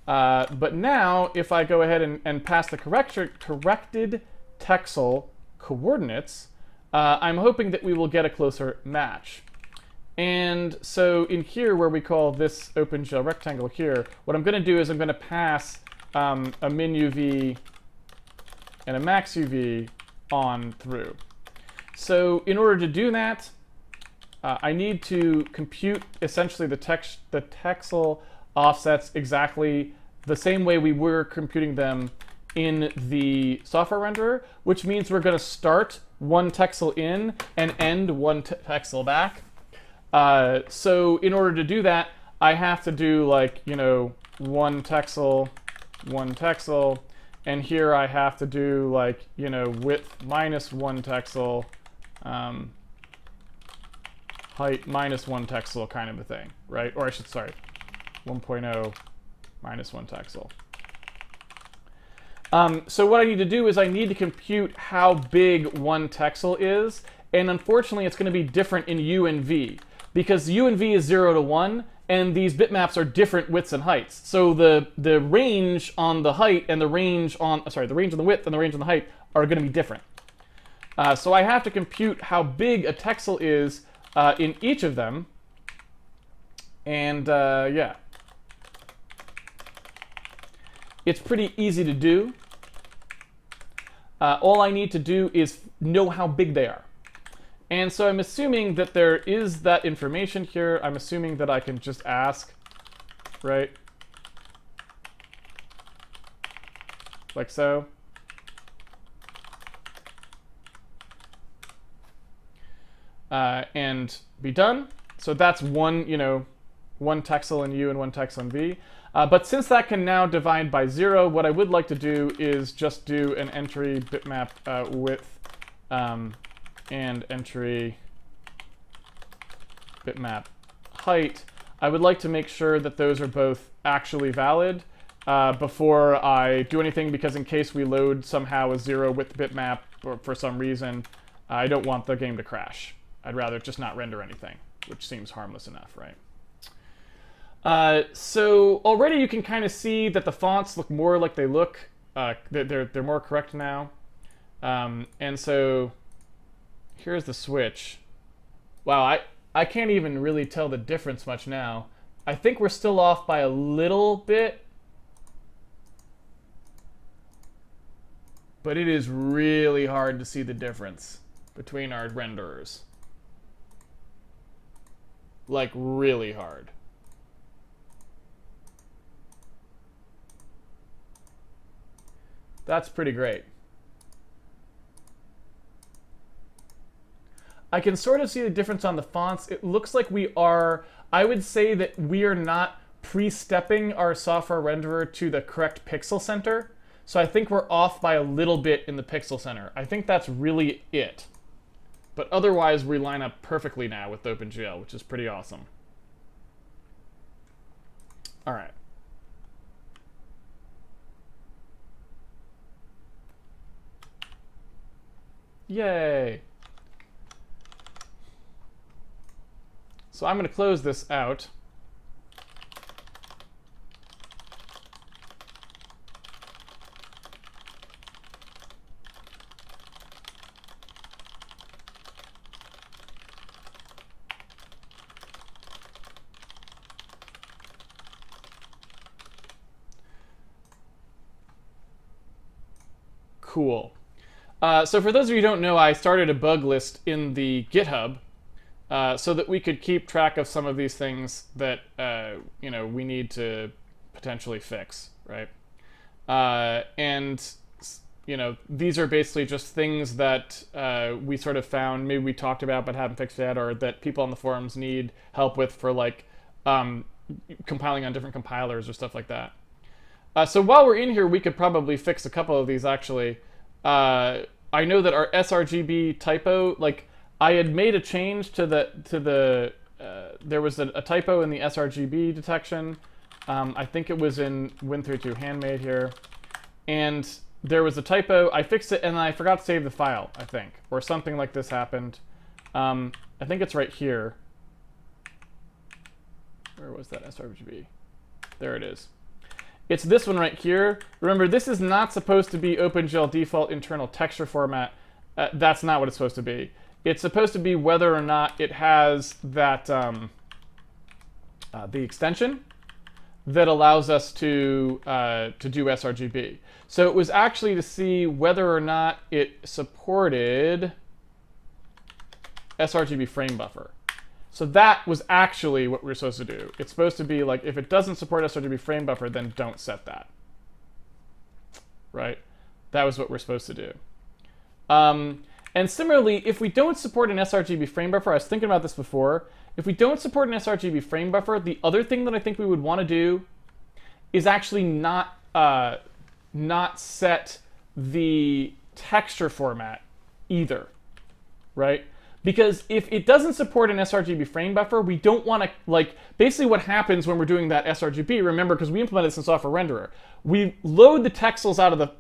But now, if I go ahead and pass the corrected texel coordinates, I'm hoping that we will get a closer match. And so in here, where we call this OpenGL rectangle here, what I'm going to do is I'm going to pass a min UV and a max UV on through. So in order to do that, I need to compute essentially the texel offsets exactly the same way we were computing them in the software renderer, which means we're going to start one texel in and end one texel back. So in order to do that, I have to do like, you know, one texel, and here I have to do like, you know, width minus one texel, height minus one texel kind of a thing, right? Or I should, sorry, 1.0 minus one texel. So what I need to do is I need to compute how big one texel is, and unfortunately it's going to be different in U and V, because U and V is 0 to 1, and these bitmaps are different widths and heights. So the range on the height and the range on, the range on the width and the range on the height are going to be different. So I have to compute how big a texel is in each of them, and yeah. It's pretty easy to do. All I need to do is know how big they are. And so I'm assuming that there is that information here. I'm assuming that I can just ask, right? Like so. And be done. So that's one, you know, one texel in U and one texel in V. But since that can now divide by 0, what I would like to do is just do an entry bitmap width and entry bitmap height. I would like to make sure that those are both actually valid before I do anything, because in case we load somehow a 0 width bitmap or for some reason, I don't want the game to crash. I'd rather just not render anything, which seems harmless enough, right? So already you can kind of see that the fonts look more like they look. They're more correct now. And so here's the switch. Wow, I can't even really tell the difference much now. I think we're still off by a little bit. But it is really hard to see the difference between our renderers. Like, really hard. That's pretty great. I can sort of see the difference on the fonts. It looks like we are, I would say that we are not pre-stepping our software renderer to the correct pixel center. So I think we're off by a little bit in the pixel center. I think that's really it. But otherwise, we line up perfectly now with OpenGL, which is pretty awesome. All right. Yay. So I'm going to close this out. Cool. So for those of you who don't know, I started a bug list in the GitHub so that we could keep track of some of these things that you know, we need to potentially fix, right? And you know, these are basically just things that we sort of found, maybe we talked about but haven't fixed yet, or that people on the forums need help with for like compiling on different compilers or stuff like that. So while we're in here, we could probably fix a couple of these actually. I know that our sRGB typo, like I had made a change to the there was a typo in the sRGB detection. I think it was in Win32 Handmade here, and there was a typo. I fixed it and I forgot to save the file, I think, or something like this happened. I think it's right here. Where was that sRGB? There it is. It's this one right here. Remember, this is not supposed to be OpenGL default internal texture format. That's not what it's supposed to be. It's supposed to be whether or not it has that the extension that allows us to do sRGB. So it was actually to see whether or not it supported sRGB frame buffer. So that was actually what we were supposed to do. It's supposed to be like, if it doesn't support sRGB frame buffer, then don't set that. right? That was what we're supposed to do. And similarly, if we don't support an sRGB frame buffer, I was thinking about this before. If we don't support an sRGB frame buffer, the other thing that I think we would want to do is actually not set the texture format either, right? Because if it doesn't support an sRGB frame buffer, we don't want to, like, basically what happens when we're doing that sRGB, remember, because we implemented this in Software Renderer, we load the texels out of the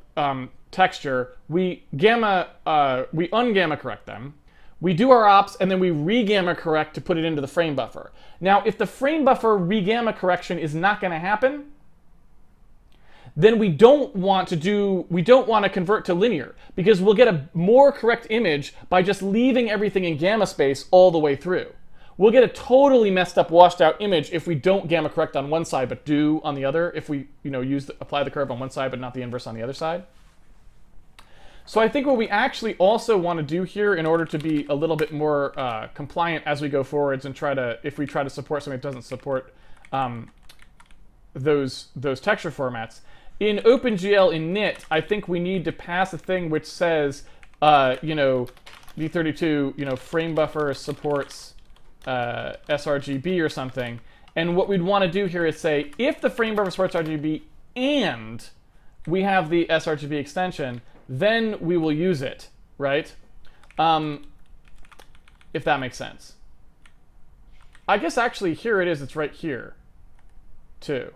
texture, we ungamma correct them, we do our ops, and then we re-gamma correct to put it into the frame buffer. Now, if the frame buffer re-gamma correction is not going to happen, then we don't want to convert to linear, because we'll get a more correct image by just leaving everything in gamma space all the way through. We'll get a totally messed up, washed out image if we don't gamma correct on one side but do on the other, if we apply the curve on one side but not the inverse on the other side. So I think what we actually also want to do here in order to be a little bit more compliant as we go forwards and if we try to support something that doesn't support those texture formats, in OpenGL in init, I think we need to pass a thing which says, v32, frame buffer supports sRGB or something. And what we'd want to do here is say, if the frame buffer supports RGB and we have the sRGB extension, then we will use it, right? If that makes sense. I guess actually here it is, it's right here, too.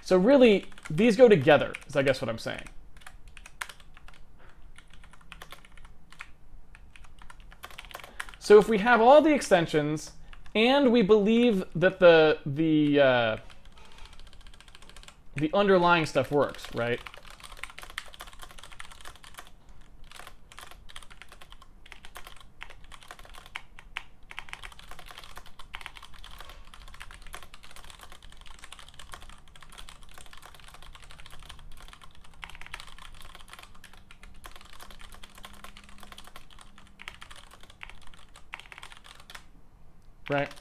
So really, these go together, is I guess what I'm saying. So if we have all the extensions, and we believe that the underlying stuff works, right? Right?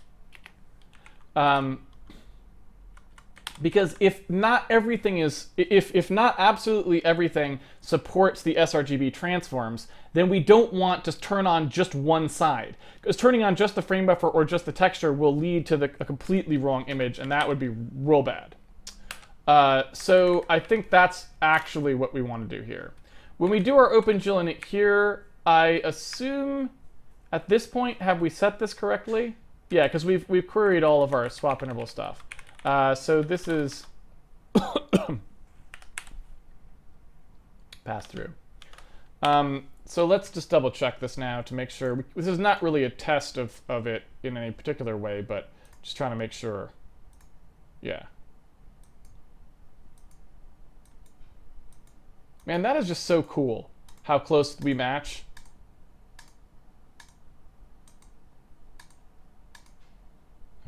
Because if not everything if not absolutely everything supports the sRGB transforms, then we don't want to turn on just one side. Because turning on just the frame buffer or just the texture will lead to a completely wrong image, and that would be real bad. So I think that's actually what we want to do here. When we do our OpenGL init here, I assume at this point, have we set this correctly? Yeah, because we've queried all of our swap interval stuff. So this is pass through. So let's just double check this now to make sure. This is not really a test of it in any particular way, but just trying to make sure. Yeah. Man, that is just so cool how close we match.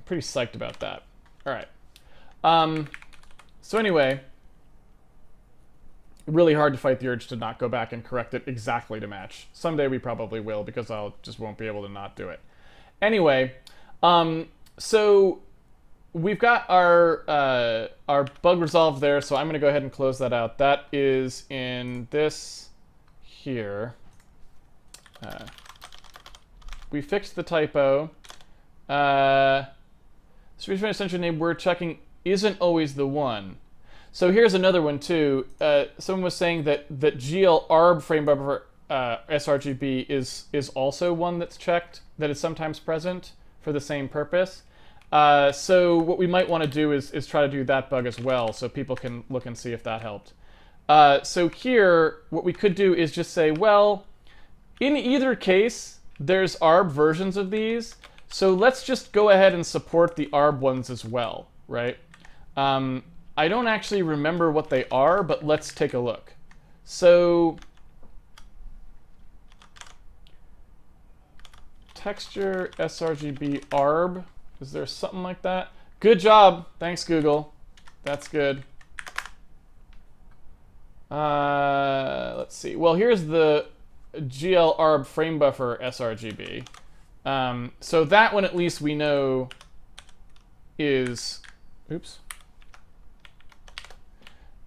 Pretty psyched about that. All right. So anyway, really hard to fight the urge to not go back and correct it exactly to match. Someday we probably will, because I'll just won't be able to not do it. Anyway, so we've got our bug resolved there, so I'm going to go ahead and close that out. That is in this here. We fixed the typo. Street extension name we're checking isn't always the one. So here's another one too. Someone was saying that GL arb frame buffer sRGB is also one that's checked, that is sometimes present for the same purpose. So what we might want to do is try to do that bug as well, so people can look and see if that helped. So here, what we could do is just say, well, in either case, there's arb versions of these. So let's just go ahead and support the arb ones as well, right? I don't actually remember what they are, but let's take a look. So texture sRGB arb, is there something like that? Good job. Thanks, Google. That's good. Let's see. Well, here's the GL arb frame buffer sRGB. So that one at least we know is, oops.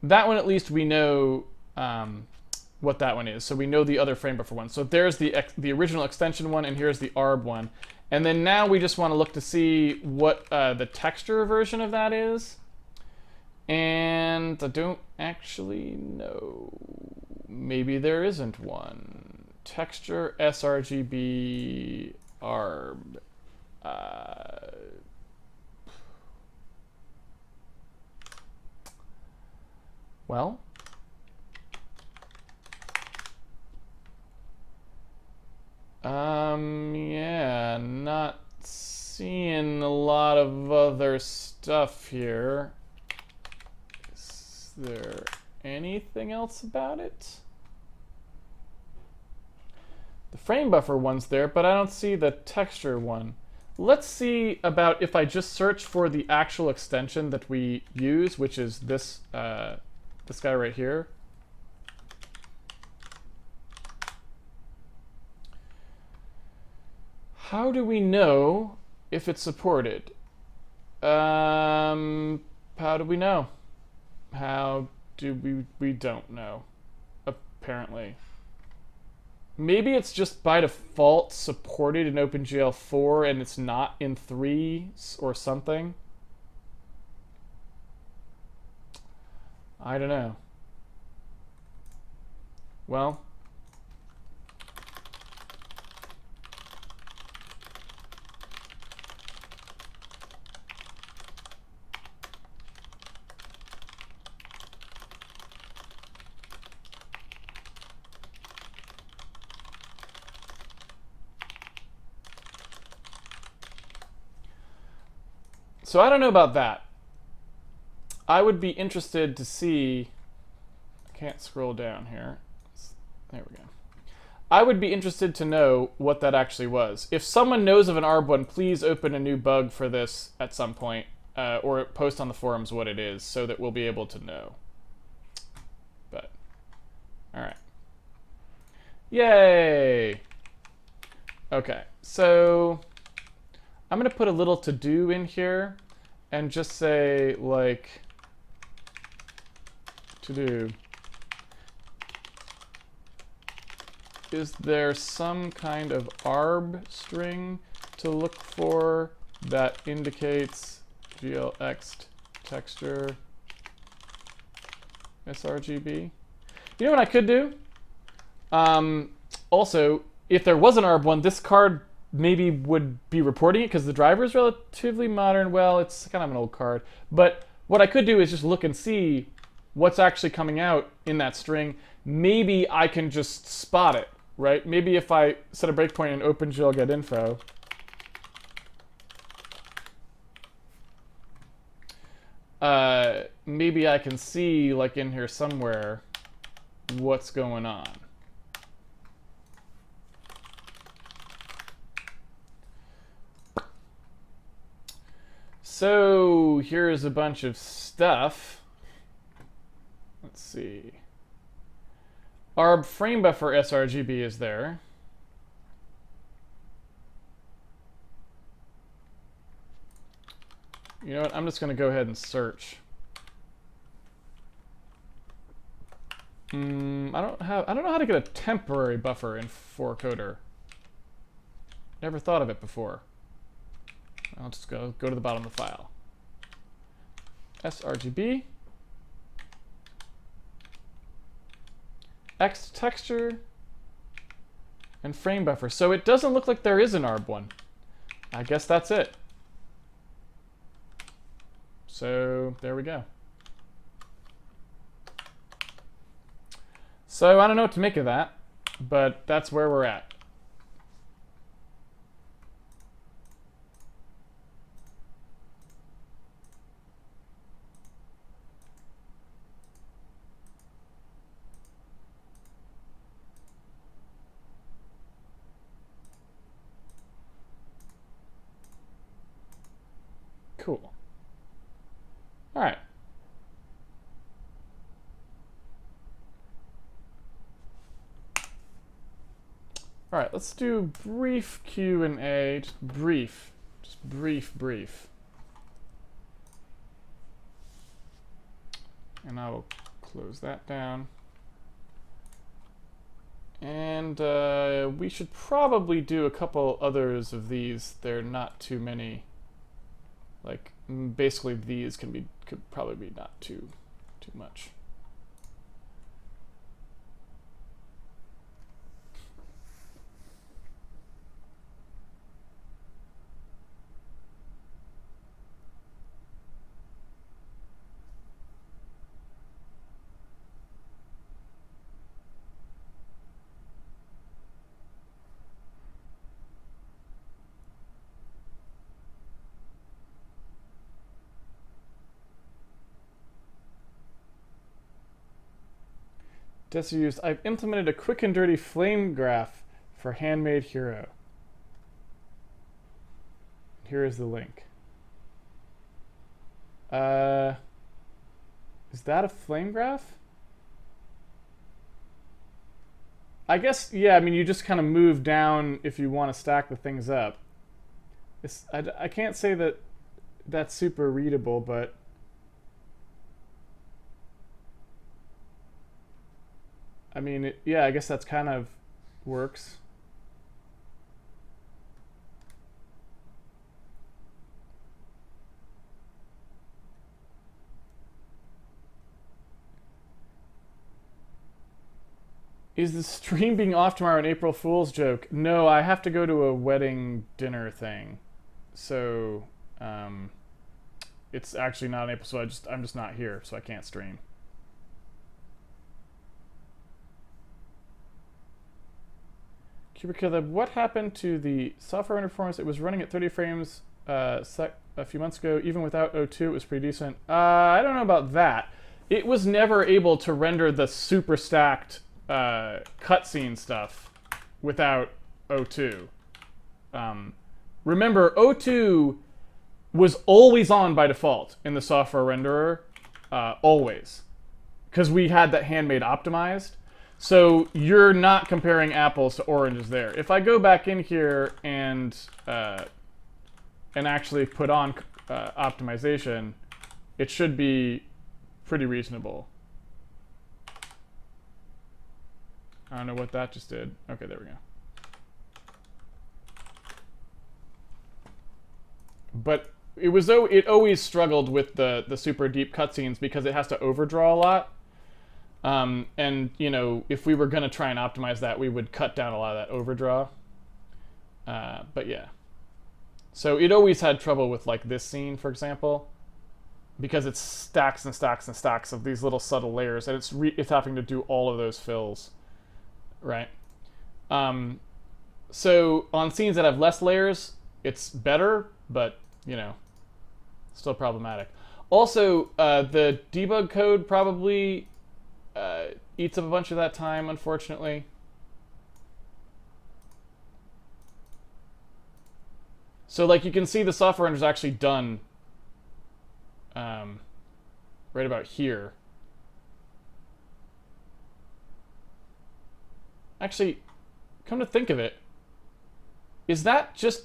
That one at least we know what that one is. So we know the other frame buffer one. So there's the original extension one, and here's the ARB one. And then now we just want to look to see what the texture version of that is. And I don't actually know. Maybe there isn't one. Texture sRGB ARB. Well, yeah, not seeing a lot of other stuff here. Is there anything else about it? The frame buffer one's there, but I don't see the texture one. Let's see about if I just search for the actual extension that we use, which is this this guy right here. How do we know if it's supported? How do we know? How do we don't know, apparently. Maybe it's just by default supported in OpenGL 4 and it's not in 3 or something. I don't know. Well, so I don't know about that. I would be interested to see. I can't scroll down here. There we go. I would be interested to know what that actually was. If someone knows of an ARB one, please open a new bug for this at some point, or post on the forums what it is, so that we'll be able to know. But, all right. Yay! Okay, so I'm gonna put a little to-do in here and just say, like, to-do. Is there some kind of ARB string to look for that indicates glx texture sRGB? You know what I could do? Also, if there was an ARB one, this card maybe would be reporting it because the driver is relatively modern. Well, it's kind of an old card. But what I could do is just look and see what's actually coming out in that string. Maybe I can just spot it, right? Maybe if I set a breakpoint in OpenGL get info, maybe I can see, like in here somewhere, what's going on. So here's a bunch of stuff. Let's see. ARB frame buffer sRGB is there. You know what? I'm just going to go ahead and search. I don't know how to get a temporary buffer in 4Coder. Never thought of it before. I'll just go to the bottom of the file. sRGB. X texture. And frame buffer. So it doesn't look like there is an ARB one. I guess that's it. So there we go. So I don't know what to make of that, but that's where we're at. Cool. All right. All right, let's do brief Q&A, just brief. And I will close that down. And we should probably do a couple others of these. They're not too many. Like basically these could probably be not too much. Desi used, I've implemented a quick and dirty flame graph for Handmade Hero. Here is the link. Is that a flame graph? I guess, yeah, I mean, you just kind of move down if you want to stack the things up. I can't say that that's super readable, but I mean, yeah, I guess that's kind of works. Is the stream being off tomorrow an April Fool's joke? No, I have to go to a wedding dinner thing. So, it's actually not an April, so I'm just not here, so I can't stream. Cubicle, what happened to the software render performance? It was running at 30 frames a few months ago. Even without O2, it was pretty decent. I don't know about that. It was never able to render the super stacked cutscene stuff without O2. Remember, O2 was always on by default in the software renderer, always, because we had that Handmade optimized. So you're not comparing apples to oranges there. If I go back in here and actually put on optimization, it should be pretty reasonable. I don't know what that just did. Okay, there we go. But it always struggled with the super deep cutscenes because it has to overdraw a lot. And, you know, if we were going to try and optimize that, we would cut down a lot of that overdraw. But yeah. So it always had trouble with, like, this scene, for example, because it's stacks and stacks and stacks of these little subtle layers, and it's having to do all of those fills, right? So on scenes that have less layers, it's better, but, you know, still problematic. Also, the debug code probably eats up a bunch of that time, unfortunately. So, like, you can see the software render is actually done right about here. Actually, come to think of it, is that just...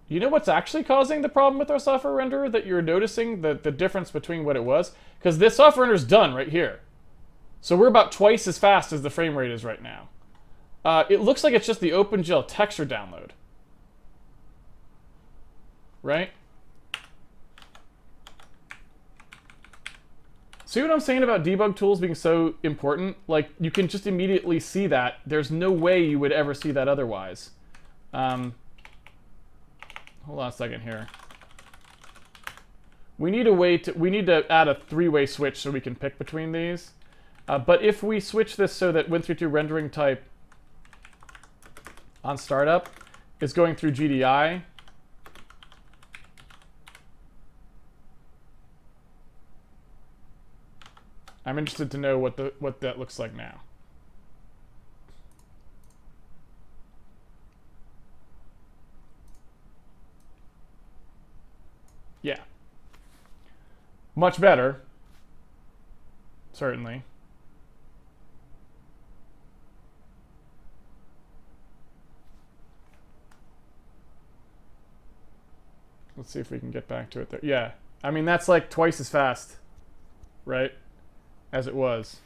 You know what's actually causing the problem with our software renderer that you're noticing, the difference between what it was? Because this software render is done right here. So we're about twice as fast as the frame rate is right now. It looks like it's just the OpenGL texture download. Right? See what I'm saying about debug tools being so important? Like, you can just immediately see that. There's no way you would ever see that otherwise. Hold on a second here. We need to add a three-way switch so we can pick between these. But if we switch this so that Win32 rendering type on startup is going through GDI, I'm interested to know what that looks like now. Yeah. Much better. Certainly. Let's see if we can get back to it there. Yeah. I mean, that's like twice as fast, right? As it was.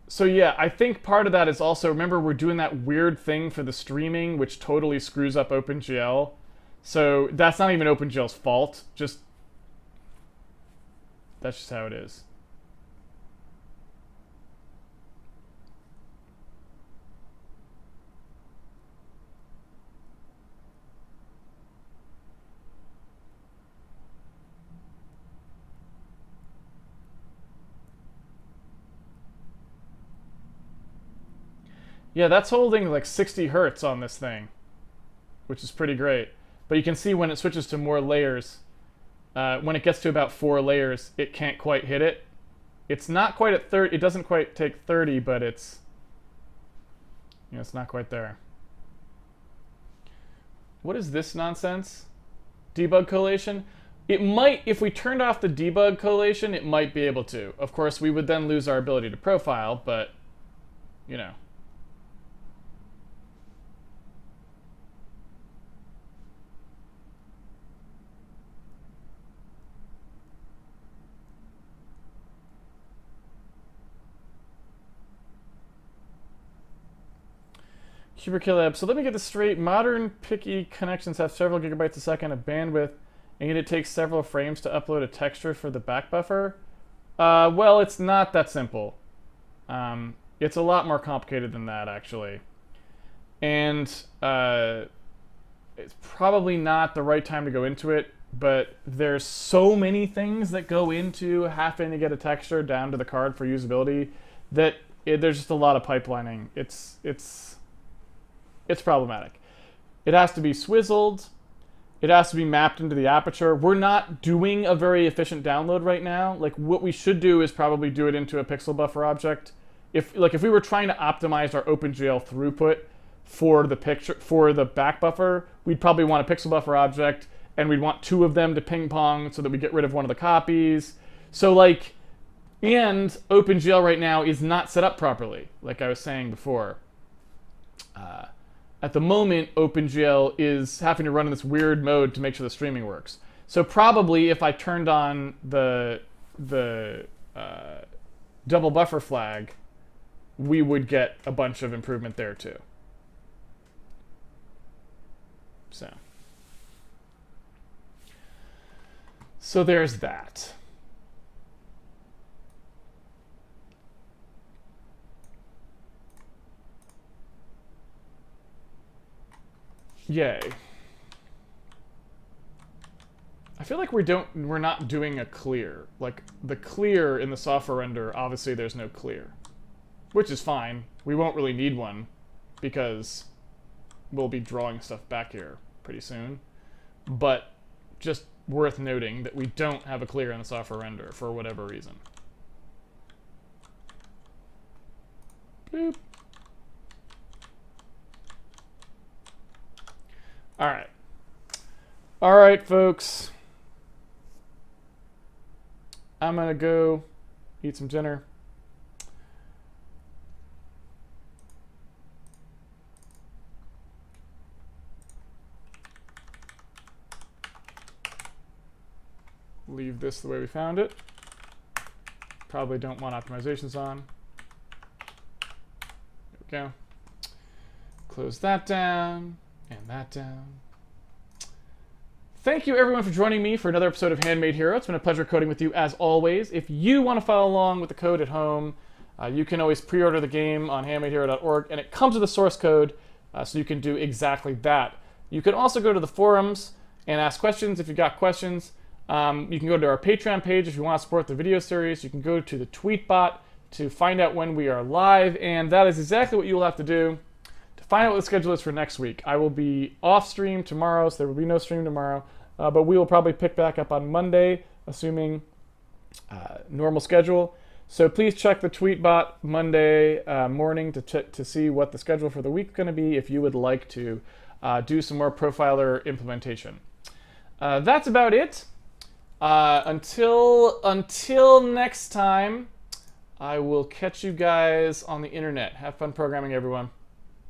So yeah, I think part of that is also, remember, we're doing that weird thing for the streaming, which totally screws up OpenGL. So that's not even OpenGL's fault. Just that's just how it is. Yeah, that's holding like 60 hertz on this thing, which is pretty great. But you can see when it switches to more layers, when it gets to about 4 layers, it can't quite hit it. It's not quite at 30. It doesn't quite take 30, but it's, you know, it's not quite there. What is this nonsense? Debug collation? It might, if we turned off the debug collation, it might be able to. Of course, we would then lose our ability to profile, but, you know. Cuberkillab. So let me get this straight. Modern picky connections have several gigabytes a second of bandwidth, and yet it takes several frames to upload a texture for the back buffer. Well, it's not that simple. It's a lot more complicated than that, actually. And it's probably not the right time to go into it, but there's so many things that go into having to get a texture down to the card for usability that there's just a lot of pipelining. It's problematic. It has to be swizzled. It has to be mapped into the aperture. We're not doing a very efficient download right now. Like, what we should do is probably do it into a pixel buffer object. If we were trying to optimize our OpenGL throughput for the back buffer, we'd probably want a pixel buffer object, and we'd want 2 of them to ping pong so that we get rid of one of the copies. So like, and OpenGL right now is not set up properly, like I was saying before. At the moment, OpenGL is having to run in this weird mode to make sure the streaming works. So probably if I turned on the double buffer flag, we would get a bunch of improvement there too. So there's that. Yay. I feel like we're not doing a clear. Like, the clear in the software render, obviously there's no clear. Which is fine. We won't really need one, because we'll be drawing stuff back here pretty soon. But just worth noting that we don't have a clear in the software render for whatever reason. Boop. Alright. Alright, folks. I'm gonna go eat some dinner. Leave this the way we found it. Probably don't want optimizations on. There we go. Close that down. And that down. Thank you everyone for joining me for another episode of Handmade Hero. It's been a pleasure coding with you as always. If you want to follow along with the code at home, you can always pre-order the game on handmadehero.org, and it comes with a source code, so you can do exactly that. You can also go to the forums and ask questions if you've got questions. You can go to our Patreon page if you want to support the video series. You can go to the tweetbot to find out when we are live, and that is exactly what you will have to do. Find out what the schedule is for next week. I will be off stream tomorrow, so there will be no stream tomorrow. But we will probably pick back up on Monday, assuming normal schedule. So please check the tweetbot Monday morning to see what the schedule for the week is going to be if you would like to do some more profiler implementation. That's about it. Until next time, I will catch you guys on the internet. Have fun programming, everyone.